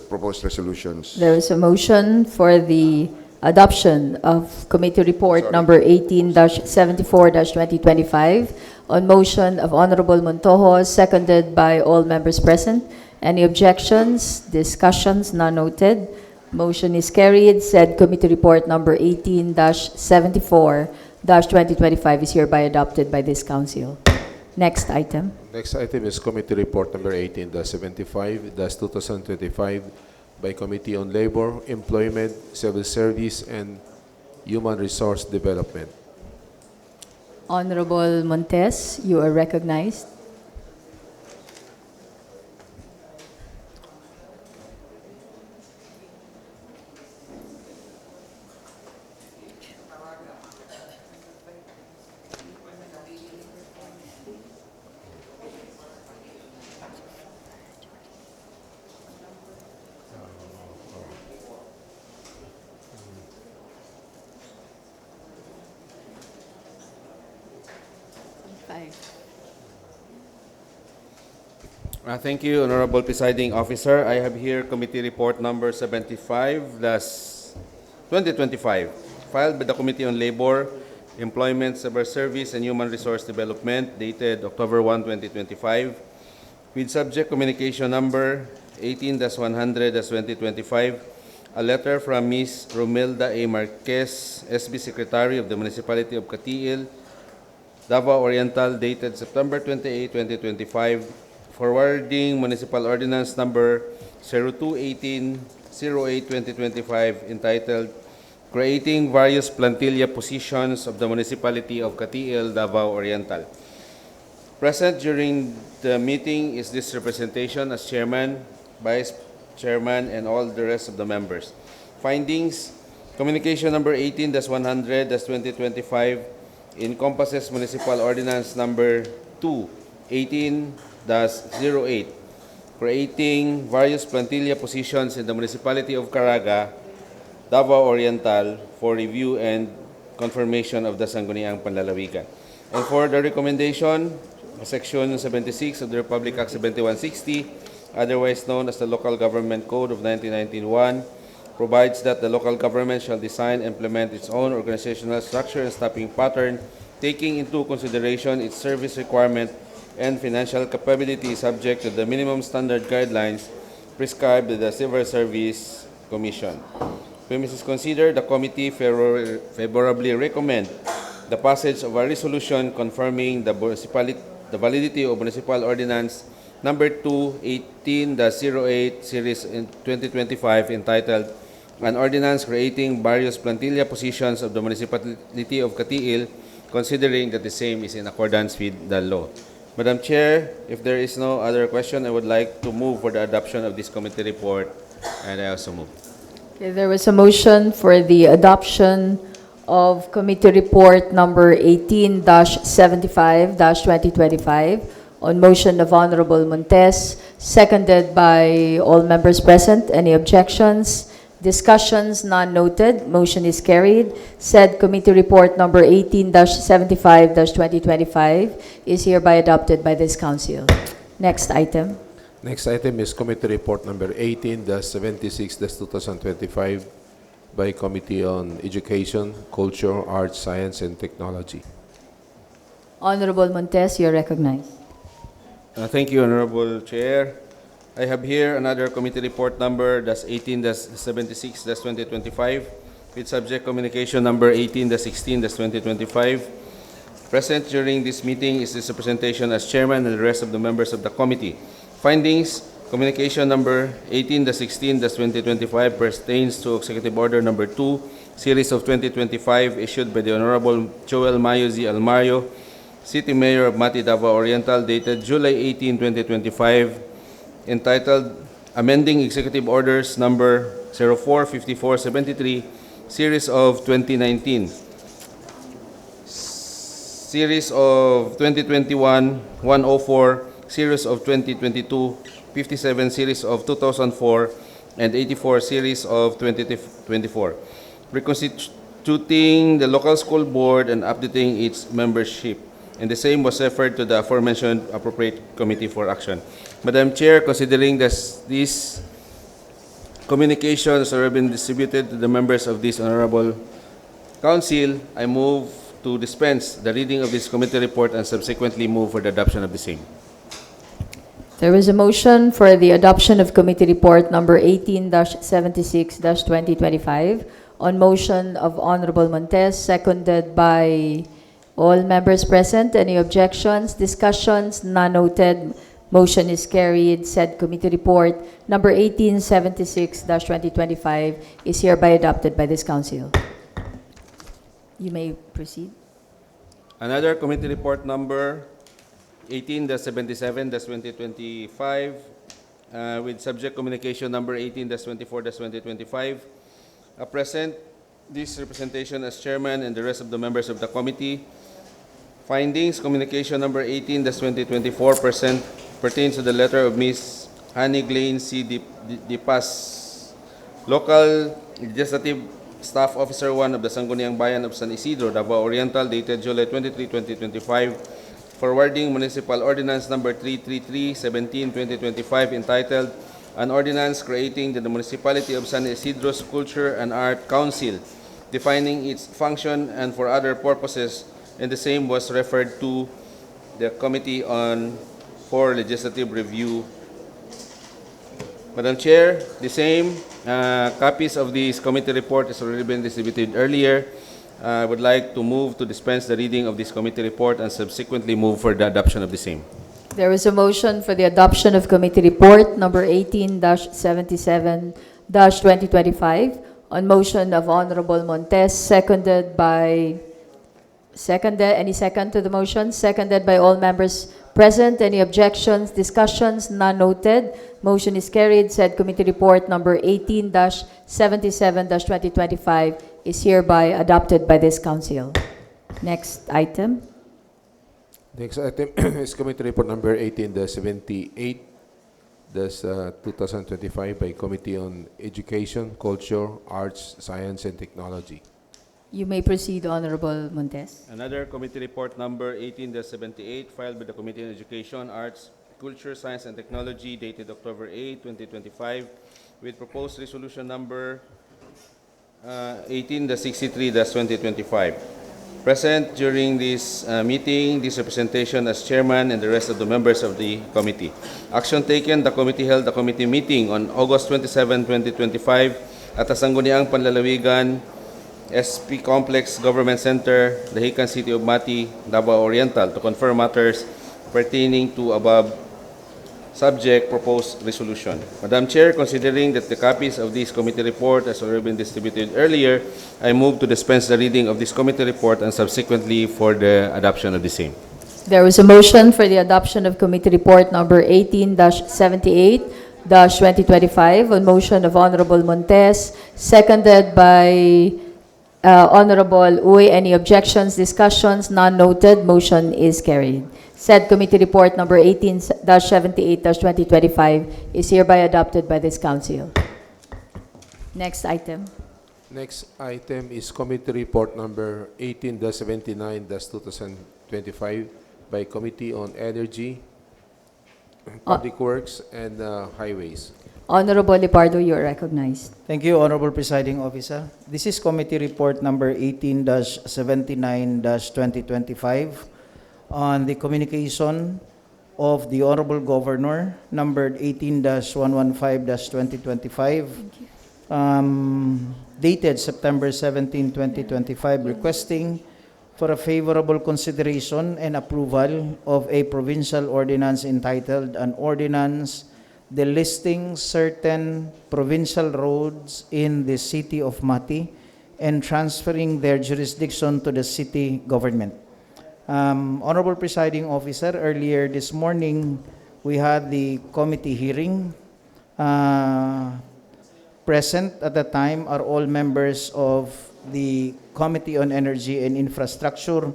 proposed resolutions. There is a motion for the adoption of committee report number 18-74-2025 on motion of Honorable Montojo, seconded by all members present. Any objections? Discussions? None noted. Motion is carried. Said committee report number 18-74-2025 is hereby adopted by this council. Next item. Next item is committee report number 18-75-2025 by Committee on Labor, Employment, Civil Service, and Human Resource Development. Honorable Montes, you are recognized. Thank you, Honorable Presiding Officer. I have here Committee Report number 75-2025, filed by the Committee on Labor, Employment, Civil Service, and Human Resource Development, dated October 1, 2025, with subject communication number 18-100-2025, a letter from Ms. Romilda A. Marquez, SB Secretary of the Municipality of Katiil, Davao Oriental, dated September 28, 2025, forwarding Municipal Ordinance number 0218-08-2025, entitled Creating Various Plantilla Positions of the Municipality of Katiil, Davao Oriental. Present during the meeting is this representation as Chairman, Vice Chairman, and all the rest of the members. Findings: Communication number 18-100-2025 encompasses Municipal Ordinance number 2-18-08, creating various plantilla positions in the Municipality of Caraga, Davao Oriental, for review and confirmation of the Sangguniang Panlalawigan. And for the recommendation, Section 76 of the Republic Act 7160, otherwise known as the Local Government Code of 1991, provides that the local government shall design and implement its own organizational structure and staffing pattern, taking into consideration its service requirement and financial capability subject to the minimum standard guidelines prescribed by the Civil Service Commission. Premises considered, the committee favorably recommend the passage of a resolution confirming the validity of Municipal Ordinance Number 2, 18-08, Series in 2025, entitled An Ordinance Creating Various Plantilla Positions of the Municipality of Katiil, considering that the same is in accordance with the law. Madam Chair, if there is no other question, I would like to move for the adoption of this committee report, and I also move. Okay, there was a motion for the adoption of Committee Report number 18-75-2025 on motion of Honorable Montes, seconded by all members present. Any objections? Discussions? None noted. Motion is carried. Said Committee Report number 18-75-2025 is hereby adopted by this Council. Next item. Next item is Committee Report number 18-76-2025 by Committee on Education, Culture, Arts, Science, and Technology. Honorable Montes, you are recognized. Thank you, Honorable Chair. I have here another committee report number, that's 18-76-2025, with subject communication number 18-16-2025. Present during this meeting is this representation as chairman and the rest of the members of the committee. Findings, communication number 18-16-2025 pertains to Executive Order number 2, Series of 2025, issued by the Honorable Joel Mayo Z. Almario, City Mayor of Mati, Davao Oriental, dated July 18, 2025, entitled Amending Executive Orders number 045473, Series of 2019, Series of 2021-104, Series of 2022, 57 Series of 2004, and 84 Series of 2024, reconstituting the local school board and updating its membership. And the same was referred to the aforementioned appropriate committee for action. Madam Chair, considering that these communications have been distributed to the members of this Honorable Council, I move to dispense the reading of this committee report and subsequently move for the adoption of the same. There is a motion for the adoption of Committee Report number 18-76-2025 on motion of Honorable Montes, seconded by all members present. Any objections? Discussions? None noted. Motion is carried. Said Committee Report number 18-76-2025 is hereby adopted by this Council. You may proceed. Another committee report number 18-77-2025 with subject communication number 18-24-2025. Present this representation as chairman and the rest of the members of the committee. Findings, communication number 18-2024 pertains to the letter of Ms. Annie Glain C. Dipas, Local Legislative Staff Officer 1 of the Sangguniang Bayan of San Isidro, Davao Oriental, dated July 23, 2025, forwarding Municipal Ordinance number 333-17-2025, entitled An Ordinance Creating the Municipality of San Isidro's Culture and Art Council, defining its function and for other purposes, and the same was referred to the Committee for Legislative Review. Madam Chair, the same copies of this committee report has already been distributed earlier. I would like to move to dispense the reading of this committee report and subsequently move for the adoption of the same. There is a motion for the adoption of Committee Report number 18-77-2025 on motion of Honorable Montes, seconded by... Any second to the motion? Seconded by all members present. Any objections? Discussions? None noted. Motion is carried. Said Committee Report number 18-77-2025 is hereby adopted by this Council. Next item. Next item is Committee Report number 18-78, that's 2025 by Committee on Education, Culture, Arts, Science, and Technology. You may proceed, Honorable Montes. Another committee report number 18-78 filed by the Committee on Education, Arts, Culture, Science, and Technology dated October 8, 2025 with proposed resolution number 18-63-2025. Present during this meeting, this representation as chairman and the rest of the members of the committee. Action taken, the committee held a committee meeting on August 27, 2025 at the Sangguniang Panlalawigan SP Complex Government Center, Dahican City of Mati, Davao Oriental to confirm matters pertaining to above subject proposed resolution. Madam Chair, considering that the copies of this committee report has already been distributed earlier, I move to dispense the reading of this committee report and subsequently for the adoption of the same. There was a motion for the adoption of Committee Report number 18-78-2025 on motion of Honorable Montes, seconded by Honorable Uy. Any objections, discussions? None noted. Motion is carried. Said Committee Report number 18-78-2025 is hereby adopted by this Council. Next item. Next item is Committee Report number 18-79-2025 by Committee on Energy, Public Works, and Highways. Honorable Lipardo, you are recognized. Thank you, Honorable Presiding Officer. This is Committee Report number 18-79-2025 on the communication of the Honorable Governor, numbered 18-115-2025, dated September 17, 2025, requesting for a favorable consideration and approval of a provincial ordinance entitled An Ordinance Delisting Certain Provincial Roads in the City of Mati and transferring their jurisdiction to the city government. Honorable Presiding Officer, earlier this morning, we had the committee hearing. Present at the time are all members of the Committee on Energy and Infrastructure,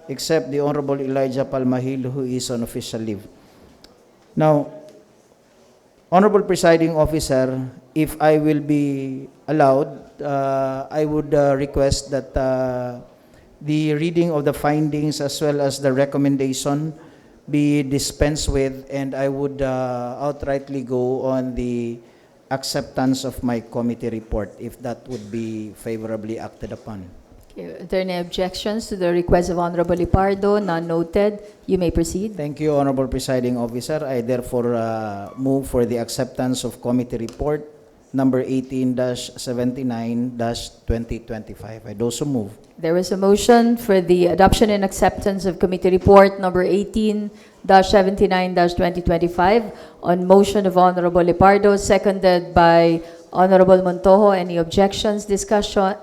except the Honorable Elijah Palmahil, who is on official leave. Now, Honorable Presiding Officer, if I will be allowed, I would request that the reading of the findings as well as the recommendation be dispensed with, and I would outrightly go on the acceptance of my committee report, if that would be favorably acted upon. Okay, are there any objections to the request of Honorable Lipardo? None noted. You may proceed. Thank you, Honorable Presiding Officer. I therefore move for the acceptance of committee report number 18-79-2025. I also move. There is a motion for the adoption and acceptance of Committee Report number 18-79-2025 on motion of Honorable Lipardo, seconded by Honorable Montojo. Any objections, discussion?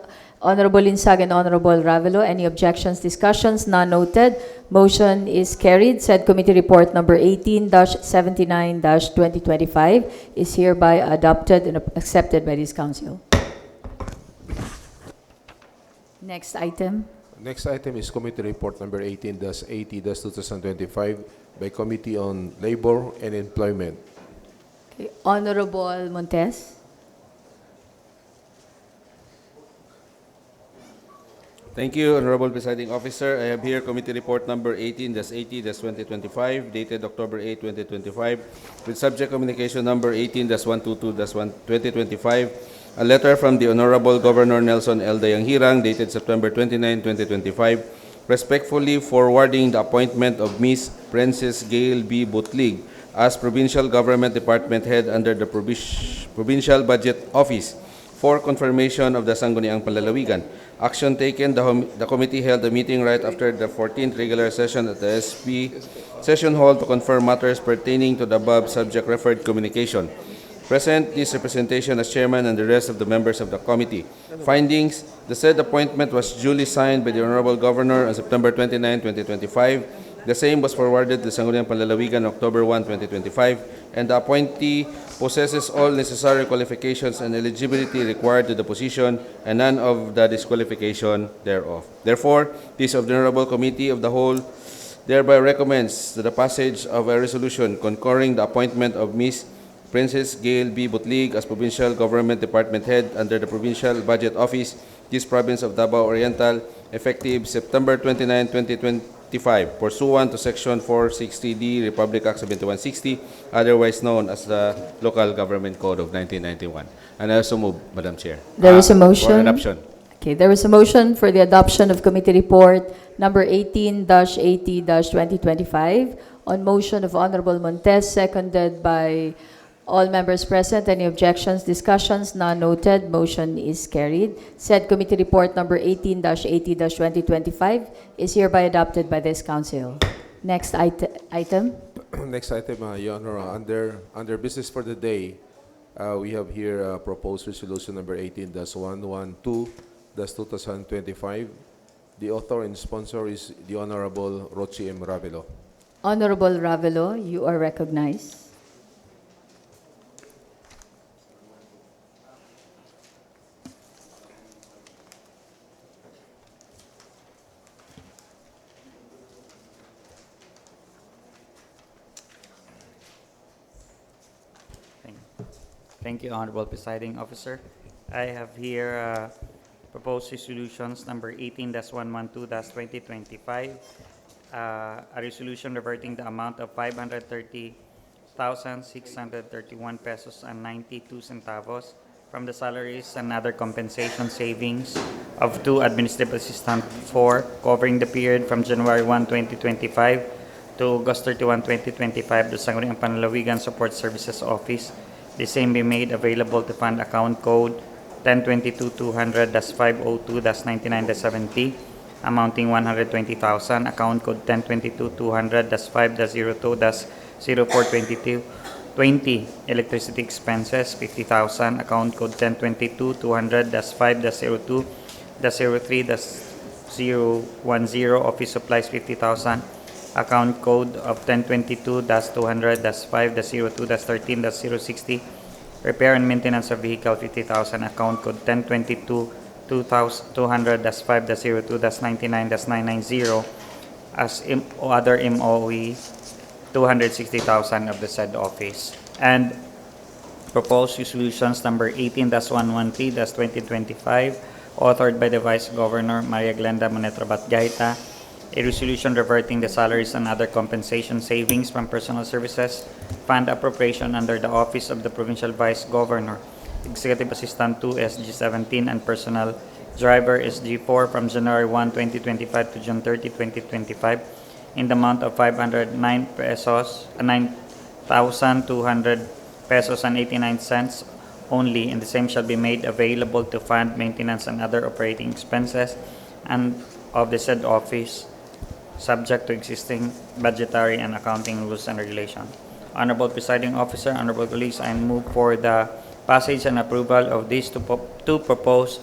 Honorable Linsag and Honorable Ravelo. Any objections, discussions? None noted. Motion is carried. Said Committee Report number 18-79-2025 is hereby adopted and accepted by this Council. Next item. Next item is Committee Report number 18-80-2025 by Committee on Labor and Employment. Okay. Honorable Montes. Thank you, Honorable Presiding Officer. I have here Committee Report number 18-80-2025, dated October 8, 2025, with subject communication number 18-122-2025, a letter from the Honorable Governor Nelson L. Dayanghirang, dated September 29, 2025, respectfully forwarding the appointment of Ms. Princess Gail B. Butlig as Provincial Government Department Head under the Provincial Budget Office for confirmation of the Sangguniang Panlalawigan. Action taken, the committee held a meeting right after the 14th regular session at the SP Session Hall to confirm matters pertaining to the above subject referred communication. Present this representation as chairman and the rest of the members of the committee. Findings, the said appointment was duly signed by the Honorable Governor on September 29, 2025. The same was forwarded to the Sangguniang Panlalawigan on October 1, 2025, and the appointee possesses all necessary qualifications and eligibility required to the position, and none of the disqualification thereof. Therefore, this of the Honorable Committee of the Whole thereby recommends the passage of a resolution concurring the appointment of Ms. Princess Gail B. Butlig as Provincial Government Department Head under the Provincial Budget Office this province of Davao Oriental, effective September 29, 2025, pursuant to Section 460D, Republic Act 7160, otherwise known as the Local Government Code of 1991. And I also move, Madam Chair. There is a For motion. adoption. Okay, there is a motion for the adoption of Committee Report number 18-80-2025 on motion of Honorable Montes, seconded by all members present. Any objections, discussions? None noted. Motion is carried. Said Committee Report number 18-80-2025 is hereby adopted by this Council. Next item. Next item, Your Honor, under business for the day, we have here proposed resolution number 18-112-2025. The author and sponsor is the Honorable Rochi M. Ravelo. Honorable Ravelo, you are recognized. Thank you, Honorable Presiding Officer. I have here proposed resolutions number 18-112-2025, a resolution reverting the amount of 530,631 pesos and 92 centavos from the salaries and other compensation savings of 2 administrative assistant 4 covering the period from January 1, 2025 to August 31, 2025 to Sangguniang Panlalawigan Support Services Office. The same be made available to fund account code 1022-200-502-99-70, amounting 120,000. Account code 1022-200-502-0422, electricity expenses 50,000. Account code 1022-200-5-02-03-010, office supplies 50,000. Account code of 1022-200-5-02-13-060, repair and maintenance of vehicle 50,000. Account code 1022-200-5-02-99-990, as other MOE 260,000 of the said office. And proposed resolutions number 18-113-2025, authored by the Vice Governor Maria Glenda Monetro Batgaita, a resolution reverting the salaries and other compensation savings from personal services fund appropriation under the Office of the Provincial Vice Governor, Executive Assistant 2 SG17 and Personal Driver SG4 from January 1, 2025 to June 30, 2025 in the amount of 509 pesos, 9,200 pesos and 89 cents only, and the same shall be made available to fund maintenance and other operating expenses and of the said office, subject to existing budgetary and accounting rules and regulations. Honorable Presiding Officer, honorable colleagues, I move for the passage and approval of these two proposed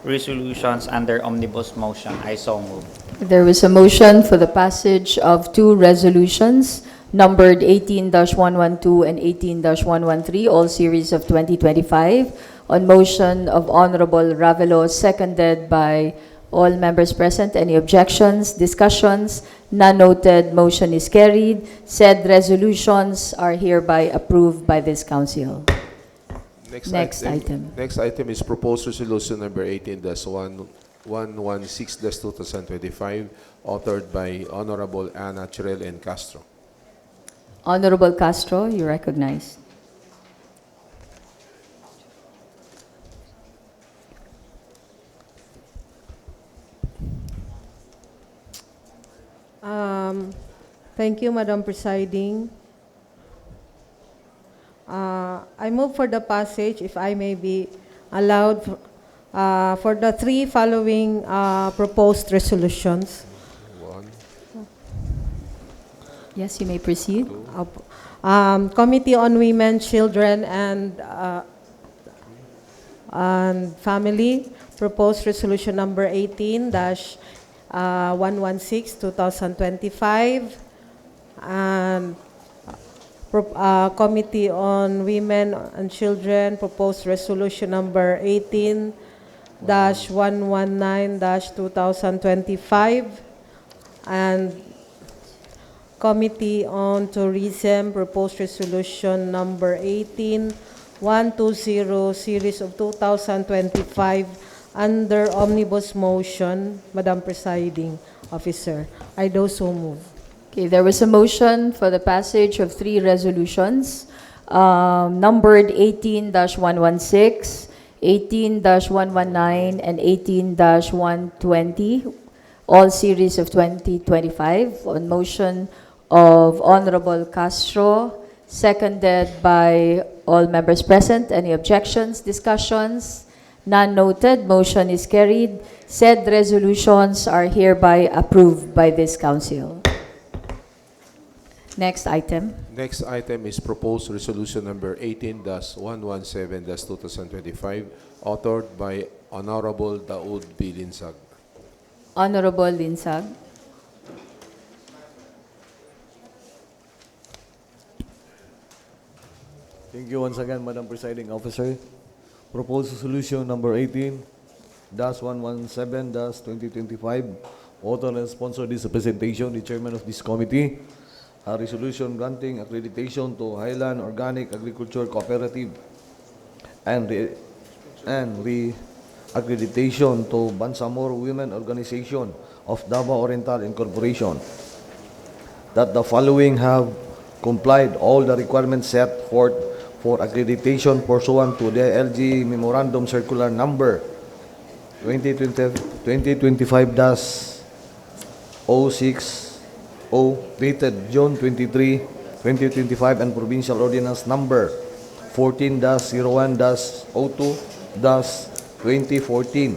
resolutions under omnibus motion. I so move. There is a motion for the passage of two resolutions numbered 18-112 and 18-113, all series of 2025, on motion of Honorable Ravelo, seconded by all members present. Any objections, discussions? None noted. Motion is carried. Said resolutions are hereby approved by this Council. Next item. Next item is proposed resolution number 18-116-2025, authored by Honorable Ana Chirel and Castro. Honorable Castro, you recognize. Thank you, Madam Presiding. I move for the passage, if I may be allowed, for the three following proposed resolutions. Yes, you may proceed. Committee on Women, Children, and Family, proposed resolution number 18-116-2025, and Committee on Women and Children, proposed resolution number 18-119-2025, and Committee on Tourism, proposed resolution number 18-120, series of 2025, under omnibus motion, Madam Presiding Officer. I do so move. Okay, there was a motion for the passage of three resolutions, numbered 18-116, 18-119, and 18-120, all series of 2025, on motion of Honorable Castro, seconded by all members present. Any objections, discussions? None noted. Motion is carried. Said resolutions are hereby approved by this council. Next item. Next item is proposed resolution number 18-117-2025, authored by Honorable Daud B. Linsag. Honorable Linsag. Thank you once again, Madam Presiding Officer. Proposed resolution number 18-117-2025. Author and sponsor this presentation, the chairman of this committee. A resolution granting accreditation to Highland Organic Agriculture Cooperative and re-accreditation to Bansamor Women Organization of Davao Oriental Incorporation. That the following have complied all the requirements set forth for accreditation pursuant to the LG Memorandum Circular Number 2025-060 dated June 23, 2025, and Provincial Ordinance Number 14-01-02-2014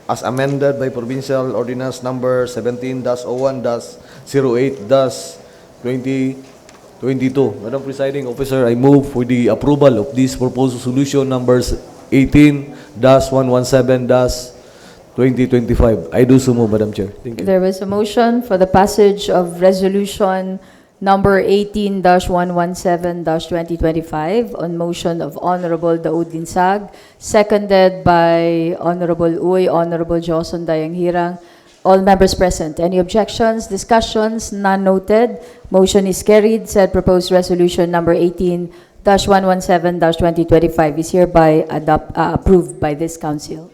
as amended by Provincial Ordinance Number 17-01-08-2022. Madam Presiding Officer, I move for the approval of this proposed resolution numbers 18-117-2025. I do so move, Madam Chair. Thank you. There was a motion for the passage of resolution number 18-117-2025 on motion of Honorable Daud Linsag, seconded by Honorable Uy, Honorable Joson Dayang-Hirang. All members present. Any objections, discussions? None noted. Motion is carried. Said proposed resolution number 18-117-2025 is hereby approved by this council.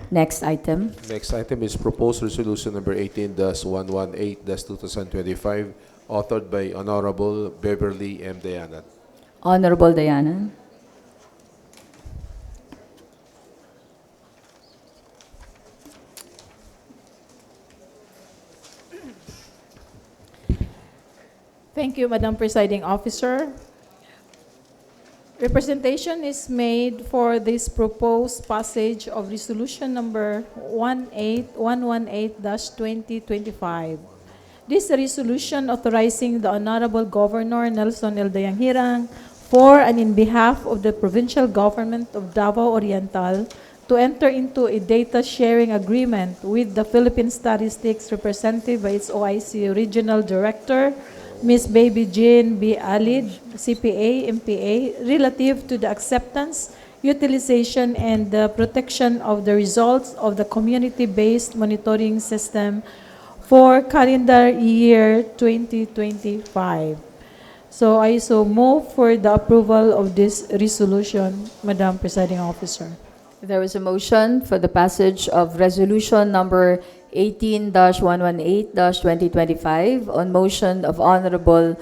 Next item. Next item is proposed resolution number 18-118-2025, authored by Honorable Beverly M. Dayanan. Honorable Dayanan. Thank you, Madam Presiding Officer. Representation is made for this proposed passage of resolution number 18118-2025. This resolution authorizing the Honorable Governor Nelson L. Dayang-Hirang for and in behalf of the provincial government of Davao Oriental to enter into a data sharing agreement with the Philippine Statistics represented by its OIC Regional Director, Ms. Baby Jean B. Alid, CPA, MPA, relative to the acceptance, utilization, and the protection of the results of the community-based monitoring system for calendar year 2025. So I so move for the approval of this resolution, Madam Presiding Officer. There was a motion for the passage of resolution number 18-118-2025 on motion of Honorable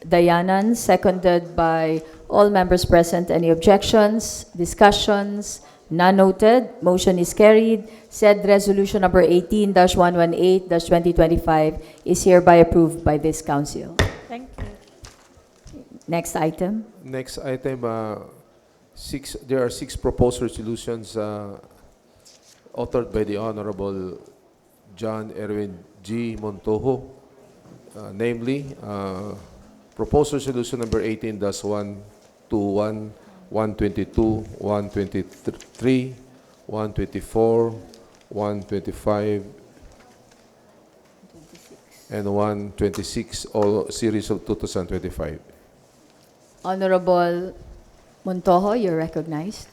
Dayanan, seconded by all members present. Any objections, discussions? None noted. Motion is carried. Said resolution number 18-118-2025 is hereby approved by this council. Thank you. Next item. Next item, there are six proposed resolutions authored by the Honorable John Erwin G. Montojo, namely, proposed resolution number 18-121, 122, 123, 124, 125, and 126, all series of 2025. Honorable Montojo, you're recognized.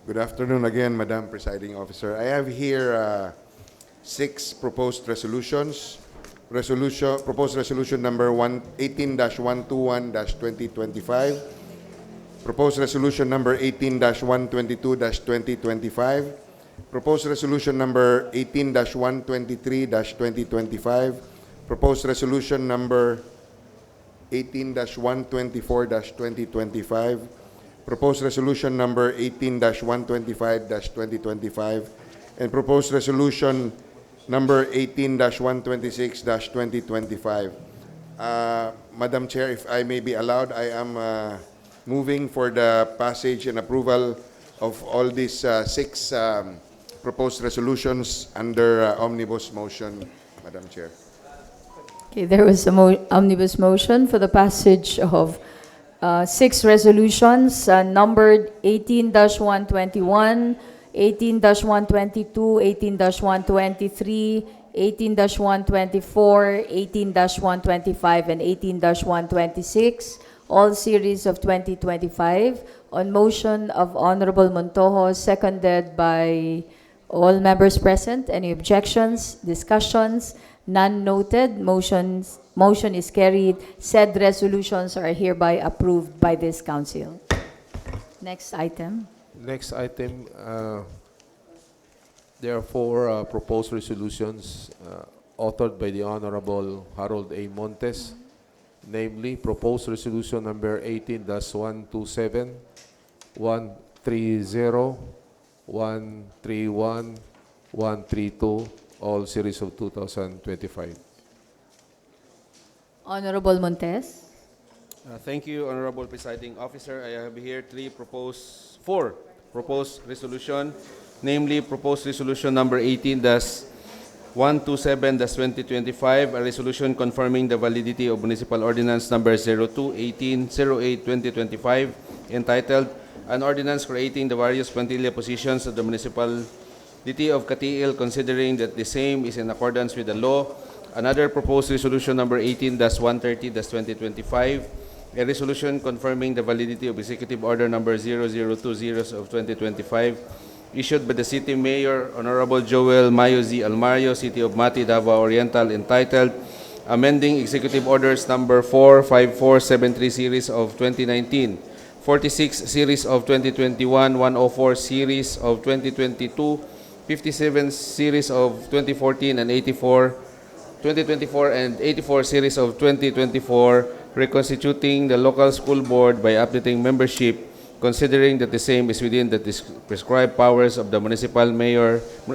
Good afternoon again, Madam Presiding Officer. I have here six proposed resolutions. Proposed resolution number 18-121-2025, Proposed Resolution Number 18-122-2025. Proposed Resolution Number 18-123-2025. Proposed Resolution Number 18-124-2025. Proposed Resolution Number 18-125-2025. And Proposed Resolution Number 18-126-2025. Madam Chair, if I may be allowed, I am moving for the passage and approval of all these six proposed resolutions under omnibus motion, Madam Chair. Okay, there was a omnibus motion for the passage of six resolutions numbered 18-121, 18-122, 18-123, 18-124, 18-125, and 18-126, all series of 2025, on motion of Honorable Montojo, seconded by all members present. Any objections, discussions? None noted. Motion is carried. Said resolutions are hereby approved by this council. Next item. Next item, there are four proposed resolutions authored by the Honorable Harold A. Montes, namely Proposed Resolution Number 18-127, 130, 131, 132, all series of 2025. Honorable Montes. Thank you, Honorable Presiding Officer. I have here four proposed resolution, namely Proposed Resolution Number 18-127-2025, a resolution confirming the validity of Municipal Ordinance Number 02-1808-2025, entitled An Ordinance Creating the Various Plantilla Positions of the Municipality of Katiil, considering that the same is in accordance with the law. Another Proposed Resolution Number 18-130-2025, a resolution confirming the validity of Executive Order Number 0020 of 2025, issued by the City Mayor, Honorable Joel Mayo Z. Almario, City of Mati, Davao Oriental, entitled Amending Executive Orders Number 45473 Series of 2019, 46 Series of 2021, 104 Series of 2022, 57 Series of 2014, and 2024 and 84 Series of 2024, reconstituting the local school board by updating membership, considering that the same is within the prescribed powers of the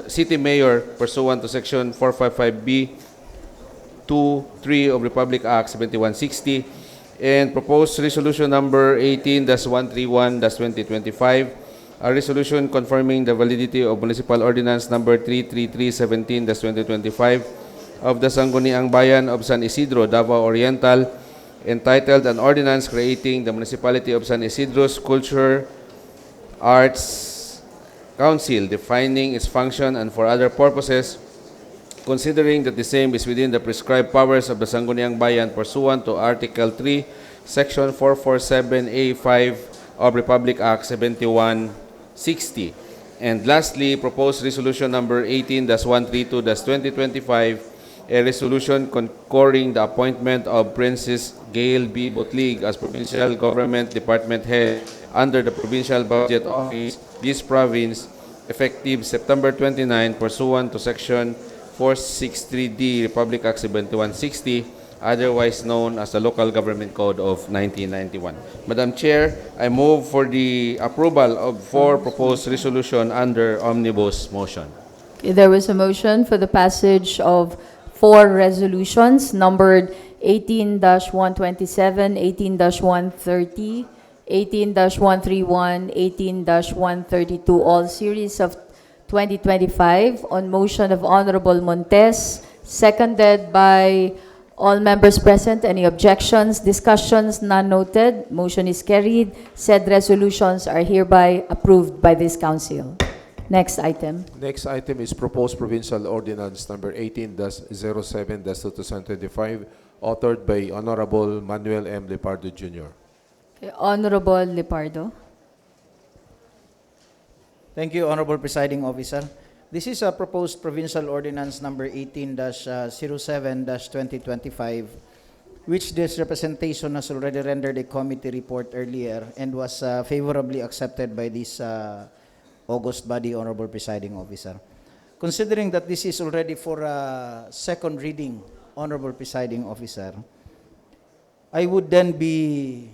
city mayor pursuant to Section 455B 2-3 of Republic Act 7160, and Proposed Resolution Number 18-131-2025, a resolution confirming the validity of Municipal Ordinance Number 33317-2025 of the Sangguniang Bayan of San Isidro, Davao Oriental, entitled An Ordinance Creating the Municipality of San Isidro's Culture Arts Council, defining its function and for other purposes, considering that the same is within the prescribed powers of the Sangguniang Bayan pursuant to Article 3, Section 447A5 of Republic Act 7160. And lastly, Proposed Resolution Number 18-132-2025, a resolution concurring the appointment of Princess Gail B. Butlig as Provincial Government Department Head under the Provincial Budget Office, this province, effective September 29, pursuant to Section 463D, Republic Act 7160, otherwise known as the Local Government Code of 1991. Madam Chair, I move for the approval of four proposed resolutions under omnibus motion. Okay, there was a motion for the passage of four resolutions numbered 18-127, 18-130, 18-131, 18-132, all series of 2025, on motion of Honorable Montes, seconded by all members present. Any objections, discussions? None noted. Motion is carried. Said resolutions are hereby approved by this council. Next item. Next item is Proposed Provincial Ordinance Number 18-07-2025, authored by Honorable Manuel M. Lepardo Jr. Okay, Honorable Lepardo. Thank you, Honorable Presiding Officer. This is a proposed provincial ordinance number 18-07-2025, which this representation has already rendered a committee report earlier and was favorably accepted by this August body, Honorable Presiding Officer. Considering that this is already for second reading, Honorable Presiding Officer, I would then be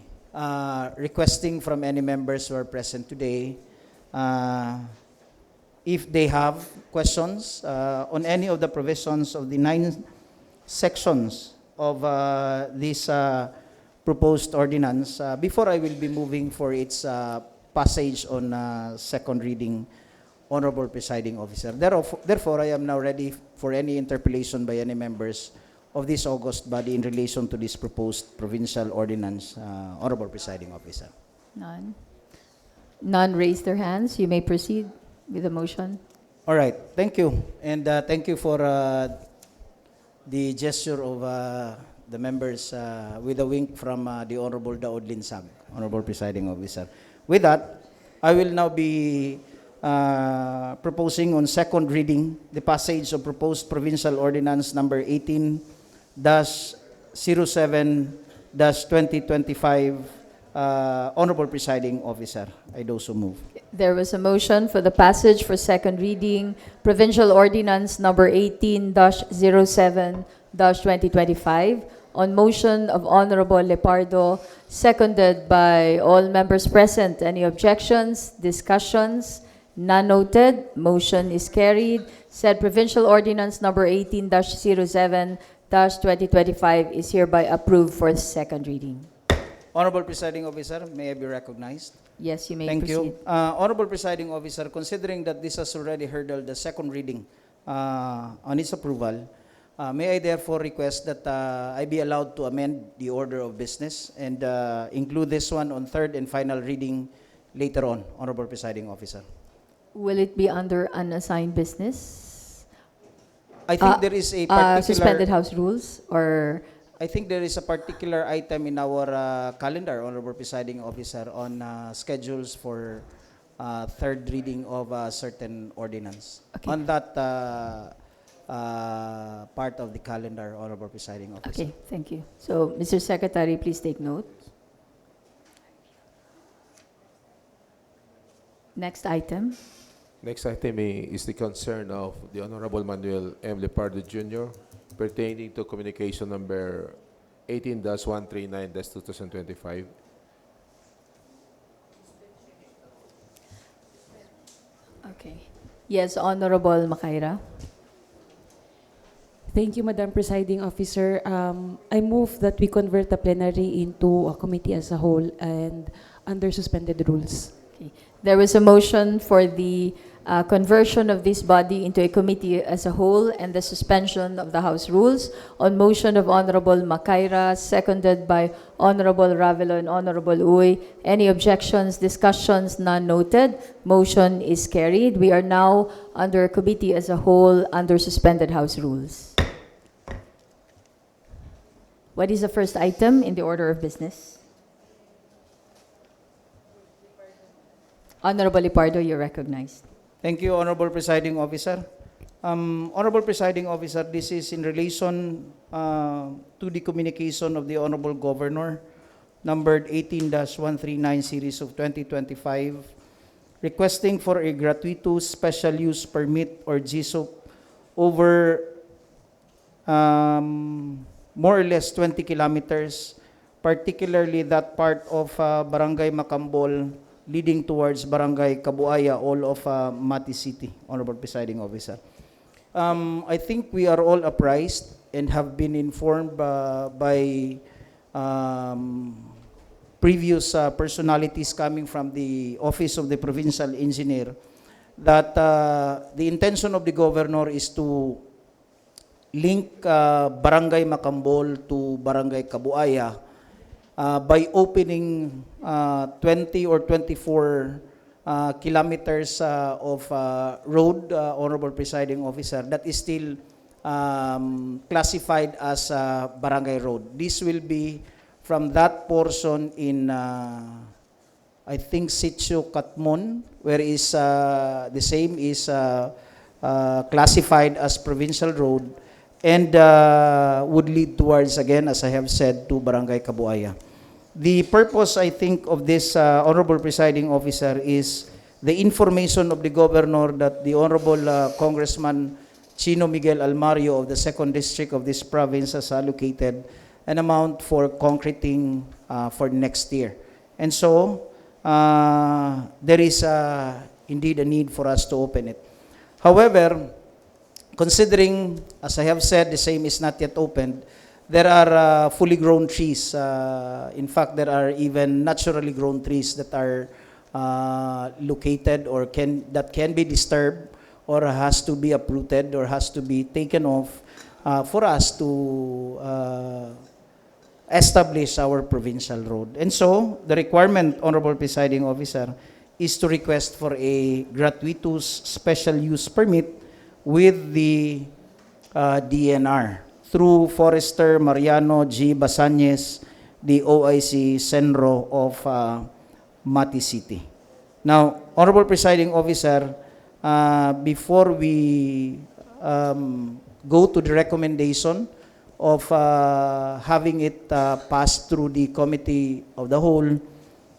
requesting from any members who are present today, if they have questions on any of the provisions of the 9 sections of this proposed ordinance, before I will be moving for its passage on second reading, Honorable Presiding Officer. Therefore, I am now ready for any interpellation by any members of this August body in relation to this proposed provincial ordinance, Honorable Presiding Officer. None. None raised their hands. You may proceed with the motion. All right, thank you. And thank you for the gesture of the members with a wink from the Honorable Daod Linsag, Honorable Presiding Officer. With that, I will now be proposing on second reading the passage of proposed provincial ordinance number 18-07-2025. Honorable Presiding Officer, I do so move. There was a motion for the passage for second reading, Provincial Ordinance Number 18-07-2025, on motion of Honorable Lepardo, seconded by all members present. Any objections, discussions? None noted. Motion is carried. Said Provincial Ordinance Number 18-07-2025 is hereby approved for second reading. Honorable Presiding Officer, may I be recognized? Yes, you may Thank proceed. you. Honorable Presiding Officer, considering that this has already hurdled the second reading on its approval, may I therefore request that I be allowed to amend the order of business and include this one on third and final reading later on, Honorable Presiding Officer. Will it be under unassigned business? I think there is a particular... Suspended House rules, or... I think there is a particular item in our calendar, Honorable Presiding Officer, on schedules for third reading of a certain ordinance. Okay. On that part of the calendar, Honorable Presiding Officer. Okay, thank you. So, Mr. Secretary, please take note. Next item. Next item is the concern of the Honorable Manuel M. Lepardo Jr. pertaining to communication number 18-139-2025. Okay. Yes, Honorable Makaira. Thank you, Madam Presiding Officer. I move that we convert the plenary into a committee as a whole and under suspended rules. Okay. There was a motion for the conversion of this body into a committee as a whole and the suspension of the House rules on motion of Honorable Makaira, seconded by Honorable Ravelo and Honorable Uy. Any objections, discussions? None noted. Motion is carried. We are now under committee as a whole under suspended House rules. What is the first item in the order of business? Honorable Lepardo, you're recognized. Thank you, Honorable Presiding Officer. Honorable Presiding Officer, this is in relation to the communication of the Honorable Governor, numbered 18-139 series of 2025, requesting for a gratuitous special use permit or GSOP over more or less 20 kilometers, particularly that part of Barangay Macambol leading towards Barangay Kabuaya, all of Mati City, Honorable Presiding Officer. I think we are all apprised and have been informed by previous personalities coming from the Office of the Provincial Engineer that the intention of the Governor is to link Barangay Macambol to Barangay Kabuaya by opening 20 or 24 kilometers of road, Honorable Presiding Officer, that is still classified as Barangay Road. This will be from that portion in, I think, Sitio Katmon, where is the same is classified as Provincial Road, and would lead towards, again, as I have said, to Barangay Kabuaya. The purpose, I think, of this Honorable Presiding Officer is the information of the Governor that the Honorable Congressman Chino Miguel Almario of the 2nd District of this province has allocated an amount for concreting for next year. And so, there is indeed a need for us to open it. However, considering, as I have said, the same is not yet opened, there are fully grown trees. In fact, there are even naturally grown trees that are located or that can be disturbed or has to be uprooted or has to be taken off for us to establish our provincial road. And so, the requirement, Honorable Presiding Officer, is to request for a gratuitous special use permit with the DNR through Forester Mariano G. Basañez, the OIC Senro of Mati City. Now, Honorable Presiding Officer, before we go to the recommendation of having it passed through the Committee of the Whole,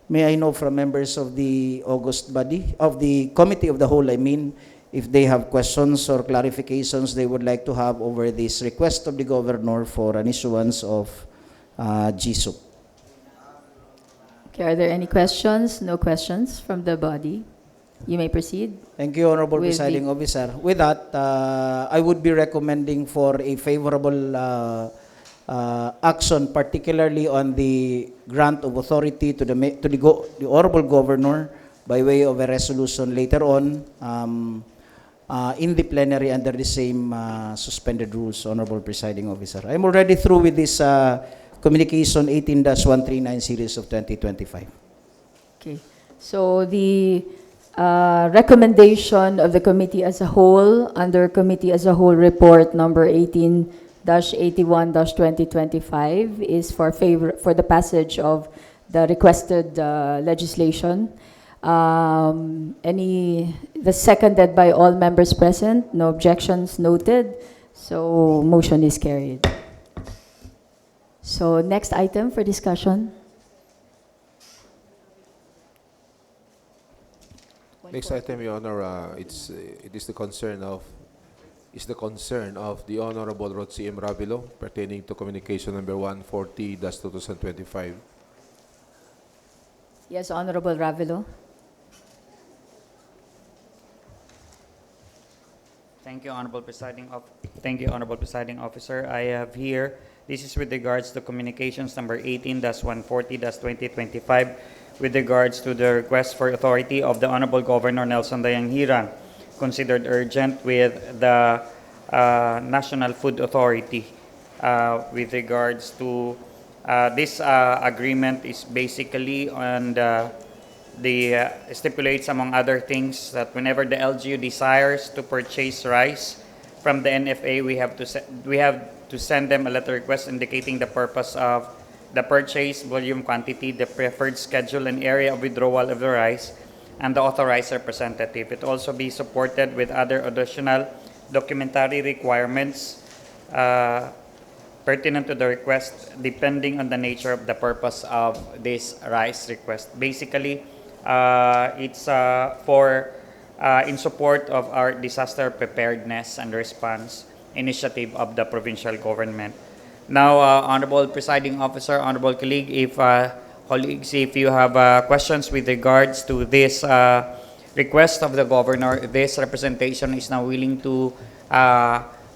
may I know from members of the August body, of the Committee of the Whole, I mean, if they have questions or clarifications they would like to have over this request of the Governor for an issuance of GSUP. Okay, are there any questions? No questions from the body? You may proceed. Thank you, Honorable With Presiding Officer. With that, I would be recommending for a favorable action, particularly on the grant of authority to the Honorable Governor by way of a resolution later on in the plenary under the same suspended rules, Honorable Presiding Officer. I'm already through with this Communication 18-139 series of 2025. Okay. So the recommendation of the committee as a whole under Committee as a Whole Report number 18-81-2025 is for the passage of the requested legislation. The seconded by all members present, no objections noted, so motion is carried. So next item for discussion. Next item, Your Honor, it is the concern of the Honorable Rotsi M. Ravilo pertaining to communication number 140-2025. Yes, Honorable Ravilo. Thank you, Honorable Presiding Officer. I have here, this is with regards to communications number 18-140-2025 with regards to the request for authority of the Honorable Governor Nelson Dayanghirang, considered urgent with the National Food Authority with regards to this agreement is basically on the stipulates among other things that whenever the LGU desires to purchase rice from the NFA, we have to send them a letter request indicating the purpose of the purchase, volume, quantity, the preferred schedule and area of withdrawal of the rice, and the authorized representative. It also be supported with other additional documentary requirements pertinent to the request depending on the nature of the purpose of this rice request. Basically, it's in support of our disaster preparedness and response initiative of the provincial government. Now, Honorable Presiding Officer, Honorable colleague, if you have questions with regards to this request of the Governor, this representation is now willing to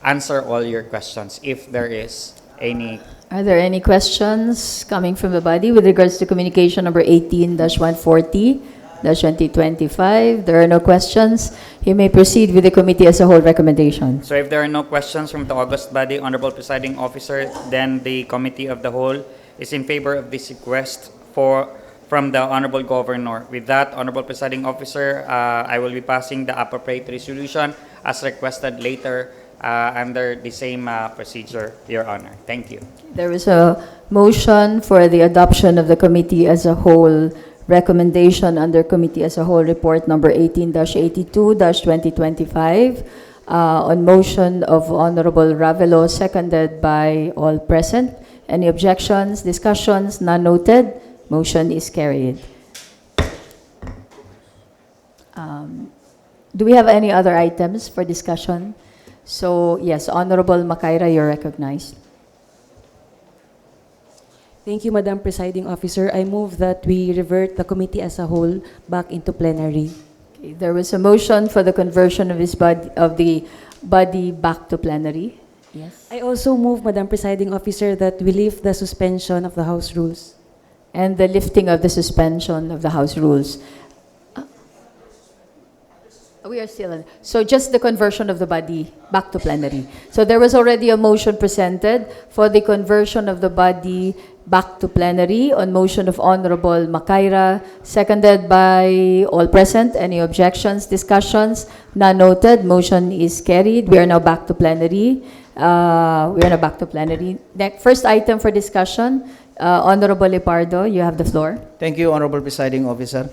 answer all your questions, if there is any. Are there any questions coming from the body with regards to communication number 18-140-2025? There are no questions. You may proceed with the committee as a whole recommendation. So if there are no questions from the august body, Honorable Presiding Officer, then the Committee of the Whole is in favor of this request from the Honorable Governor. With that, Honorable Presiding Officer, I will be passing the appropriate resolution as requested later under the same procedure, Your Honor. Thank you. There is a motion for the adoption of the committee as a whole recommendation under Committee as a Whole Report number 18-82-2025. on motion of Honorable Ravelo, seconded by all present. Any objections, discussions? None noted. Motion is carried. Do we have any other items for discussion? So, yes, Honorable Makaira, you're recognized. Thank you, Madam Presiding Officer. I move that we revert the committee as a whole back into plenary. Okay, there was a motion for the conversion of the body back to plenary. Yes. I also move, Madam Presiding Officer, that we lift the suspension of the House rules. And the lifting of the suspension of the House rules. We are still on. So just the conversion of the body back to plenary. So there was already a motion presented for the conversion of the body back to plenary on motion of Honorable Makaira, seconded by all present. Any objections, discussions? None noted. Motion is carried. We are now back to plenary. Next, first item for discussion, Honorable Lepardo, you have the floor. Thank you, Honorable Presiding Officer.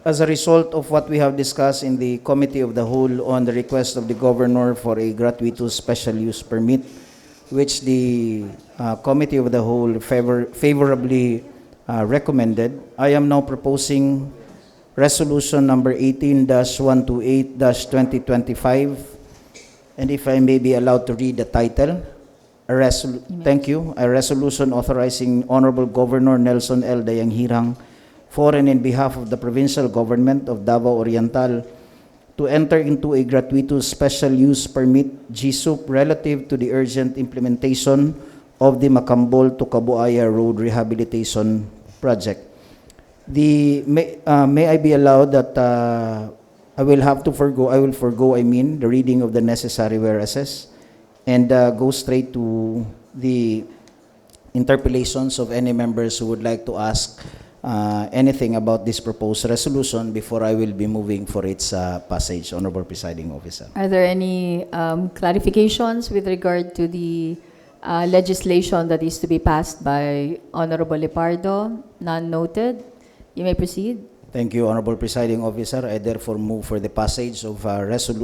As a result of what we have discussed in the Committee of the Whole on the request of the Governor for a gratuitous special use permit, which the Committee of the Whole favorably recommended, I am now proposing Resolution number 18-128-2025, and if I may be allowed to read the title, thank you, a resolution authorizing Honorable Governor Nelson L. Dayanghirang for and in behalf of the provincial government of Davao Oriental to enter into a gratuitous special use permit GSUP relative to the urgent implementation of the Macambol to Cabuaya Road Rehabilitation Project. May I be allowed that I will forgo the reading of the necessary whereases and go straight to the interpellations of any members who would like to ask anything about this proposed resolution before I will be moving for its passage, Honorable Presiding Officer. Are there any clarifications with regard to the legislation that is to be passed by Honorable Lepardo? None noted. You may proceed. Thank you, Honorable Presiding Officer. I therefore move for the passage of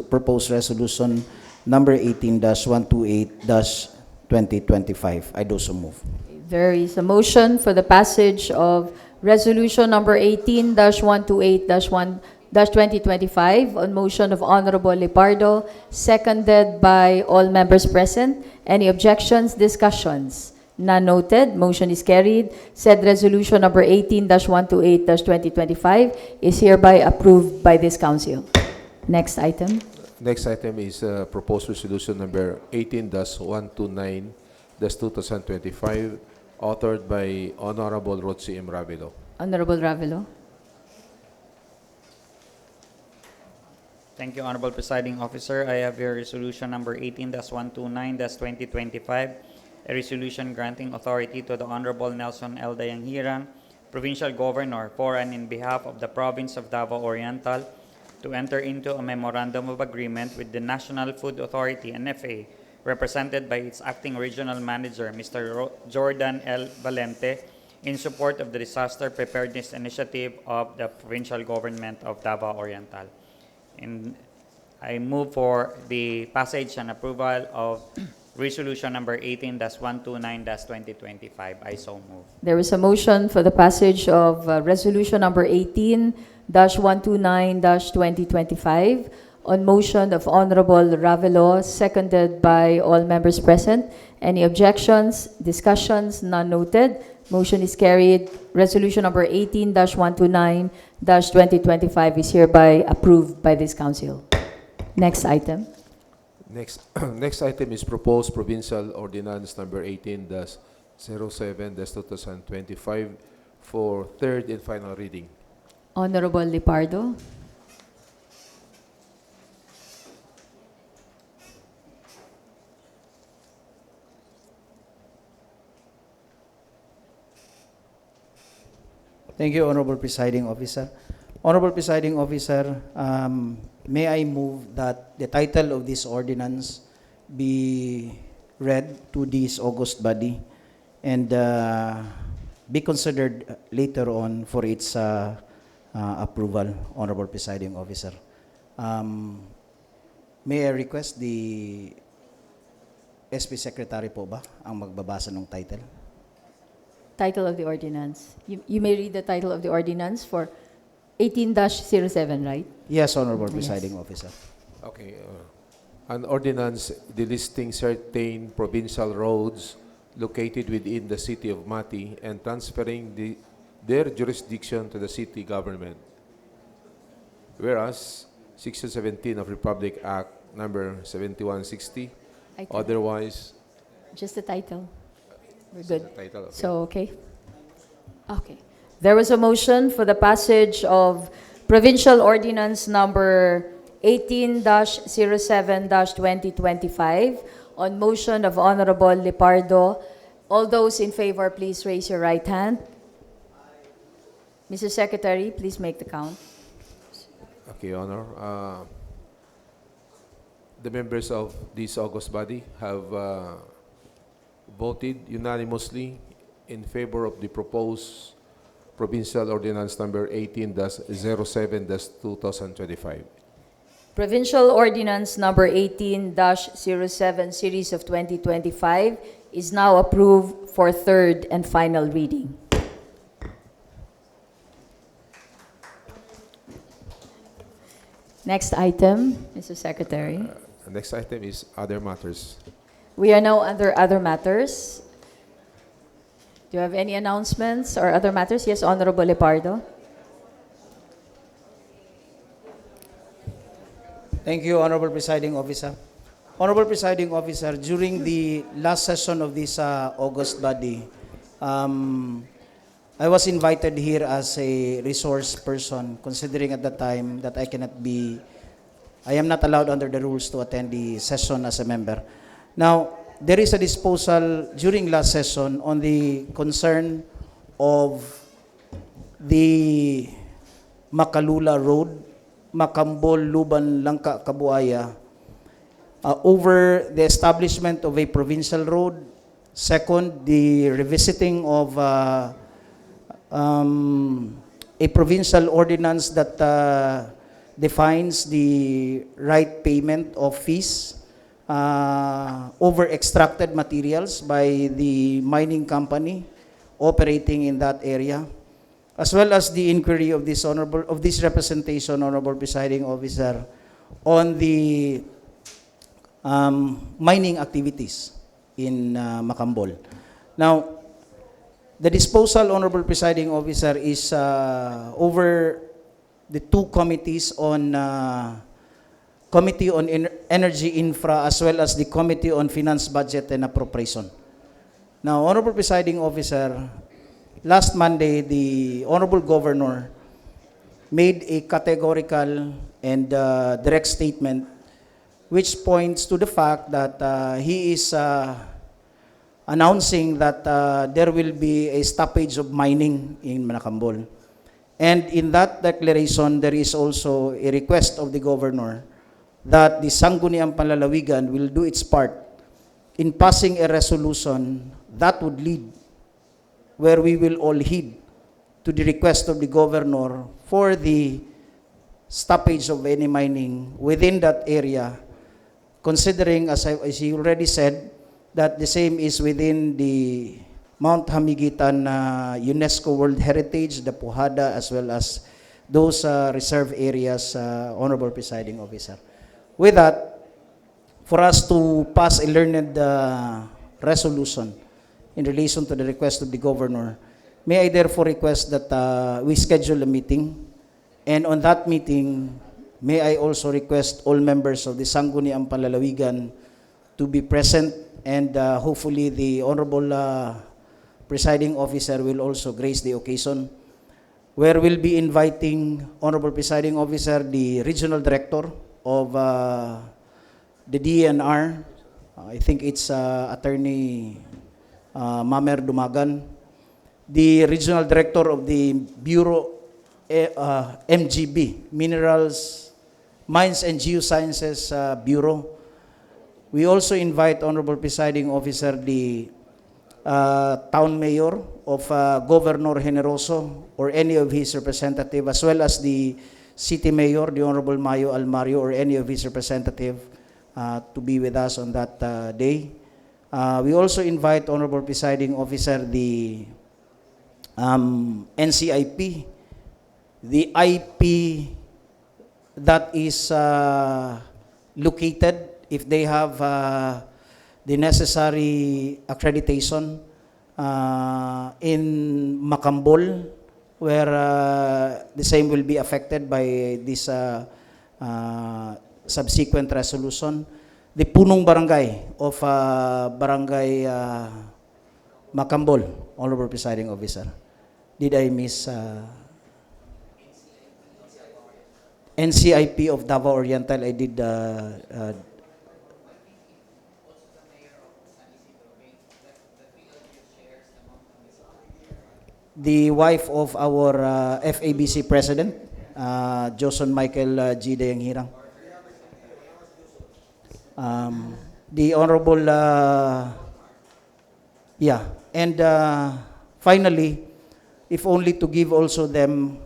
proposed resolution number 18-128-2025. I do so move. There is a motion for the passage of resolution number 18-128-2025 on motion of Honorable Lepardo, seconded by all members present. Any objections, discussions? None noted. Motion is carried. Said resolution number 18-128-2025 is hereby approved by this council. Next item. Next item is proposed resolution number 18-129-2025, authored by Honorable Rotsi M. Ravelo. Honorable Ravelo. Thank you, Honorable Presiding Officer. I have here resolution number 18-129-2025, a resolution granting authority to the Honorable Nelson L. Dayanghirang, Provincial Governor, for and in behalf of the Province of Davao Oriental, to enter into a memorandum of agreement with the National Food Authority, NFA, represented by its acting regional manager, Mr. Jordan L. Valente, in support of the Disaster Preparedness Initiative of the Provincial Government of Davao Oriental. And I move for the passage and approval of resolution number 18-129-2025. I so move. There is a motion for the passage of resolution number 18-129-2025 on motion of Honorable Ravelo, seconded by all members present. Any objections, discussions? None noted. Motion is carried. Resolution number 18-129-2025 is hereby approved by this council. Next item. Next item is proposed provincial ordinance number 18-07-2025 for third and final reading. Honorable Lepardo. Thank you, Honorable Presiding Officer. Honorable Presiding Officer, may I move that the title of this ordinance be read to this August body and be considered later on for its approval, Honorable Presiding Officer. May I request the SP Secretary po ba ang magbabasa ng title? Title of the ordinance. You may read the title of the ordinance for 18-07, right? Yes, Honorable Yes. Presiding Officer. Okay. An ordinance delisting certain provincial roads located within the city of Mati and transferring their jurisdiction to the city government. Whereas, Section 17 of Republic Act number 7160, Item. otherwise, Just the title. We're good. the title, okay. So, okay? Okay. There was a motion for the passage of Provincial Ordinance Number 18-07-2025 on motion of Honorable Lipardo. All those in favor, please raise your right hand. Mr. Secretary, please make the count. Okay, Honor. The members of this august body have voted unanimously in favor of the proposed Provincial Ordinance Number 18-07-2025. Provincial Ordinance Number 18-07 Series of 2025 is now approved for third and final reading. Next item, Mr. Secretary. The next item is other matters. We are now under other matters. Do you have any announcements or other matters? Yes, Honorable Lipardo. Thank you, Honorable Presiding Officer. Honorable Presiding Officer, during the last session of this August body, I was invited here as a resource person, considering at the time that I am not allowed under the rules to attend the session as a member. Now, there is a disposal during last session on the concern of the Makalula Road, Makambol, Luban, Langka, Kabuaya, over the establishment of a provincial road. Second, the revisiting of a provincial ordinance that defines the right payment of fees over extracted materials by the mining company operating in that area, as well as the inquiry of this representation, Honorable Presiding Officer, on the mining activities in Makambol. Now, the disposal, Honorable Presiding Officer, is over the two committees on Committee on Energy Infra as well as the Committee on Finance, Budget and Appropriation. Now, Honorable Presiding Officer, last Monday, the Honorable Governor made a categorical and direct statement which points to the fact that he is announcing that there will be a stoppage of mining in Manakambol. And in that declaration, there is also a request of the Governor that the Sangguniang Panlalawigan will do its part in passing a resolution that would lead where we will all heed to the request of the Governor for the stoppage of any mining within that area, considering, as he already said, that the same is within the Mount Hamigitan UNESCO World Heritage, the Puhada, as well as those reserve areas, Honorable Presiding Officer. With that, for us to pass a learned resolution in relation to the request of the Governor, may I therefore request that we schedule a meeting, and on that meeting, may I also request all members of the Sangguniang Panlalawigan to be present, and hopefully the Honorable Presiding Officer will also grace the occasion, where we'll be inviting, Honorable Presiding Officer, the Regional Director of the DNR, I think it's Attorney Mamer Dumagan, the Regional Director of the Bureau MGB, Minerals, Mines and Geosciences Bureau. We also invite, Honorable Presiding Officer, the Town Mayor of Governor Generoso or any of his representatives, as well as the City Mayor, the Honorable Mayo Almario, or any of his representative to be with us on that day. We also invite, Honorable Presiding Officer, the NCIP, the IP that is located, if they have the necessary accreditation in Macambol, where the same will be affected by this subsequent resolution. The punong barangay of Barangay Macambol, Honorable Presiding Officer. Did I miss NCIP of Davao Oriental? I did the wife of our FABC President, Joson Michael G. Dayanghirang. The Honorable, and finally, if only to give also them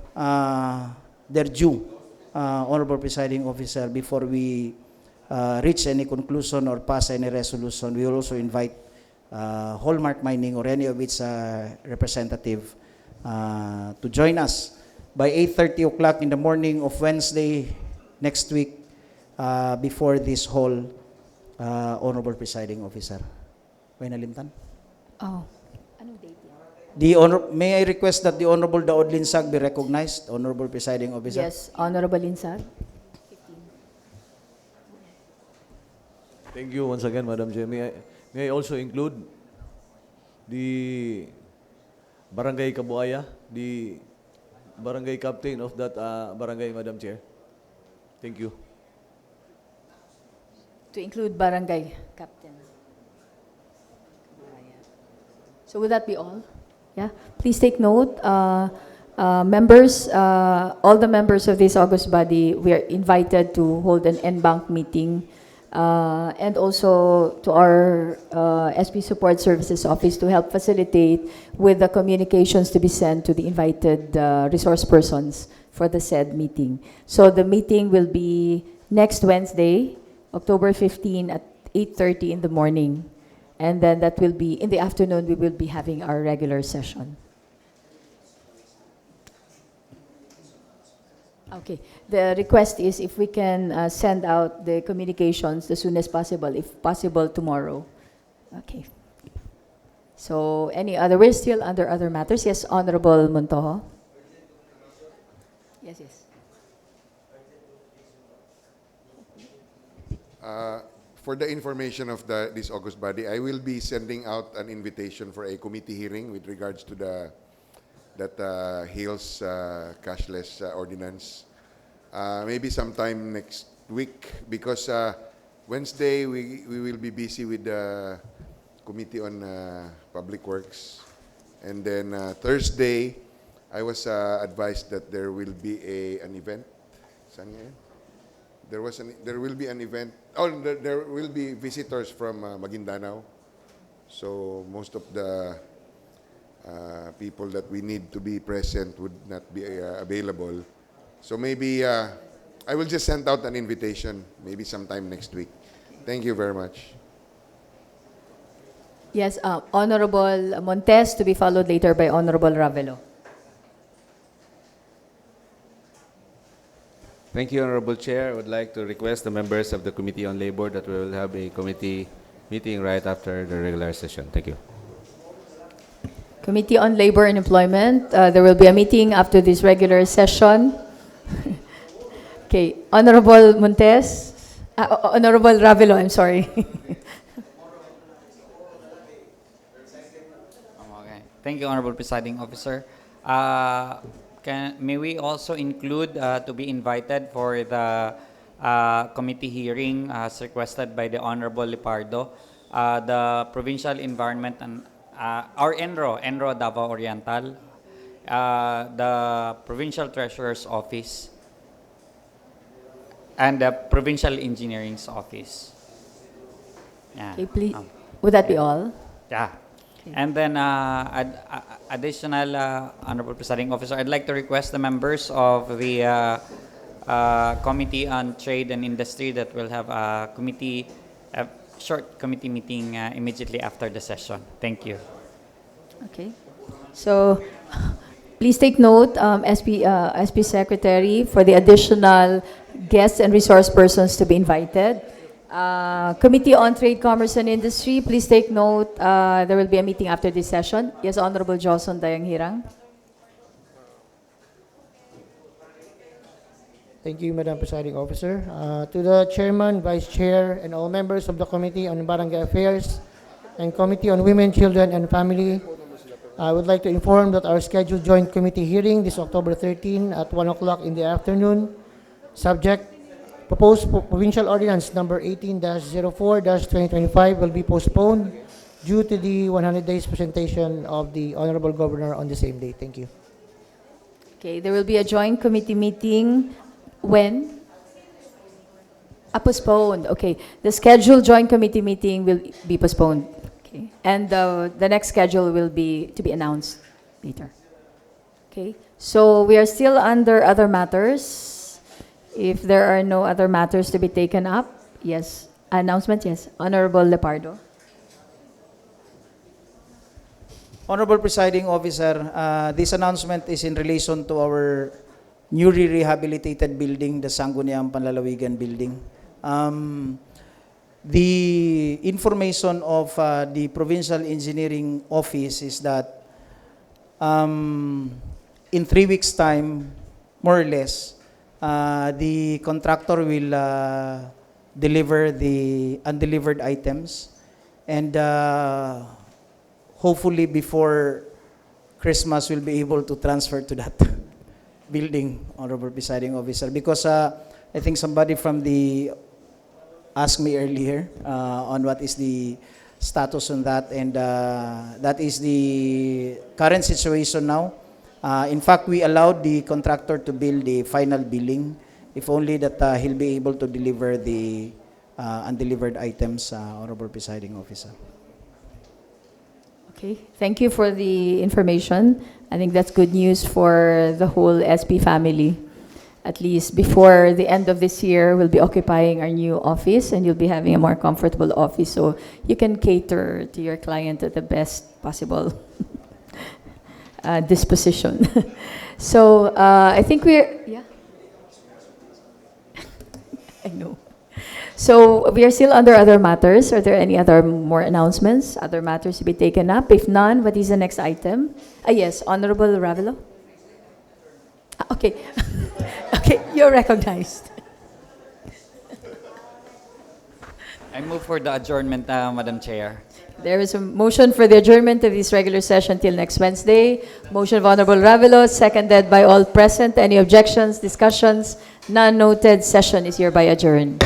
their due, Honorable Presiding Officer, before we reach any conclusion or pass any resolution, we will also invite Hallmark Mining or any of its representative to join us by 8:30 o'clock in the morning of Wednesday next week before this hall, Honorable Presiding Officer. May nalimtan? Oh. Anong date yan? May I request that the Honorable Daod Linsag be recognized, Honorable Presiding Officer? Yes, Honorable Linsag. Thank you once again, Madam Chair. May I also include the Barangay Kabuaya, the barangay captain of that barangay, Madam Chair. Thank you. To include barangay captain. So would that be all? Yeah. Please take note, members, all the members of this August body, we are invited to hold an en-banc meeting, and also to our SP Support Services Office to help facilitate with the communications to be sent to the invited resource persons for the said meeting. So the meeting will be next Wednesday, October 15 at 8:30 in the morning. And then that will be, in the afternoon, we will be having our regular session. Okay. The request is if we can send out the communications as soon as possible, if possible tomorrow. Okay. So any other, we're still under other matters. Yes, Honorable Montojo. Yes, yes. For the information of this August body, I will be sending out an invitation for a committee hearing with regards to that Hills cashless ordinance. Maybe sometime next week, because Wednesday we will be busy with the Committee on Public Works, and then Thursday I was advised that there will be an event. Saan ngayon? There will be an event. Oh, there will be visitors from Maguindanao. So most of the people that we need to be present would not be available. So maybe I will just send out an invitation, maybe sometime next week. Thank you very much. Yes, Honorable Montes, to be followed later by Honorable Ravelo. Thank you, Honorable Chair. I would like to request the members of the Committee on Labor that we will have a committee meeting right after the regular session. Thank you. Committee on Labor and Employment, there will be a meeting after this regular session. Okay, Honorable Montes, Honorable Ravelo, I'm sorry. Okay. Thank you, Honorable Presiding Officer. May we also include to be invited for the committee hearing as requested by the Honorable Lipardo, the Provincial Environment and our ENRO Davao Oriental, the Provincial Treasurer's Office, and the Provincial Engineering's Office. Yeah. Okay, please. Would that be all? Yeah. And then additional, Honorable Presiding Officer, I'd like to request the members of the Committee on Trade and Industry that will have a short committee meeting immediately after the session. Thank you. Okay. So, please take note, SP Secretary, for the additional guests and resource persons to be invited. Committee on Trade, Commerce and Industry, please take note, there will be a meeting after this session. Yes, Honorable Joson Dayanghirang. Thank you, Madam Presiding Officer. To the Chairman, Vice Chair, and all members of the Committee on Barangay Affairs and Committee on Women, Children, and Family, I would like to inform that our scheduled joint committee hearing this October 13 at 1 o'clock in the afternoon, subject proposed Provincial Ordinance number 18-04-2025 will be postponed due to the 100 days presentation of the Honorable Governor on the same day. Thank you. Okay, there will be a joint committee meeting when? Postponed. Okay, the scheduled joint committee meeting will be postponed. Okay, and the next schedule will be to be announced later. Okay, so we are still under other matters. If there are no other matters to be taken up, yes. Announcement, yes. Honorable Lepardo. Honorable Presiding Officer, this announcement is in relation to our newly rehabilitated building, the Sangguniang Panlalawigan building. The information of the Provincial Engineering Office is that in 3 weeks' time, more or less, the contractor will deliver the undelivered items, and hopefully before Christmas we'll be able to transfer to that building, Honorable Presiding Officer, because I think somebody from the asked me earlier on what is the status on that, and that is the current situation now. In fact, we allowed the contractor to build the final billing, if only that he'll be able to deliver the undelivered items, Honorable Presiding Officer. Okay, thank you for the information. I think that's good news for the whole SP family. At least before the end of this year, we'll be occupying our new office and you'll be having a more comfortable office, so you can cater to your client at the best possible disposition. So I think yeah. I know. So we are still under other matters. Are there any other more announcements, other matters to be taken up? If none, what is the next item? Yes, Honorable Ravelo. Okay. Okay, you're recognized. I move for the adjournment, Madam Chair. There is a motion for the adjournment of this regular session till next Wednesday. Motion of Honorable Ravelo, seconded by all present. Any objections, discussions? None noted. Session is hereby adjourned.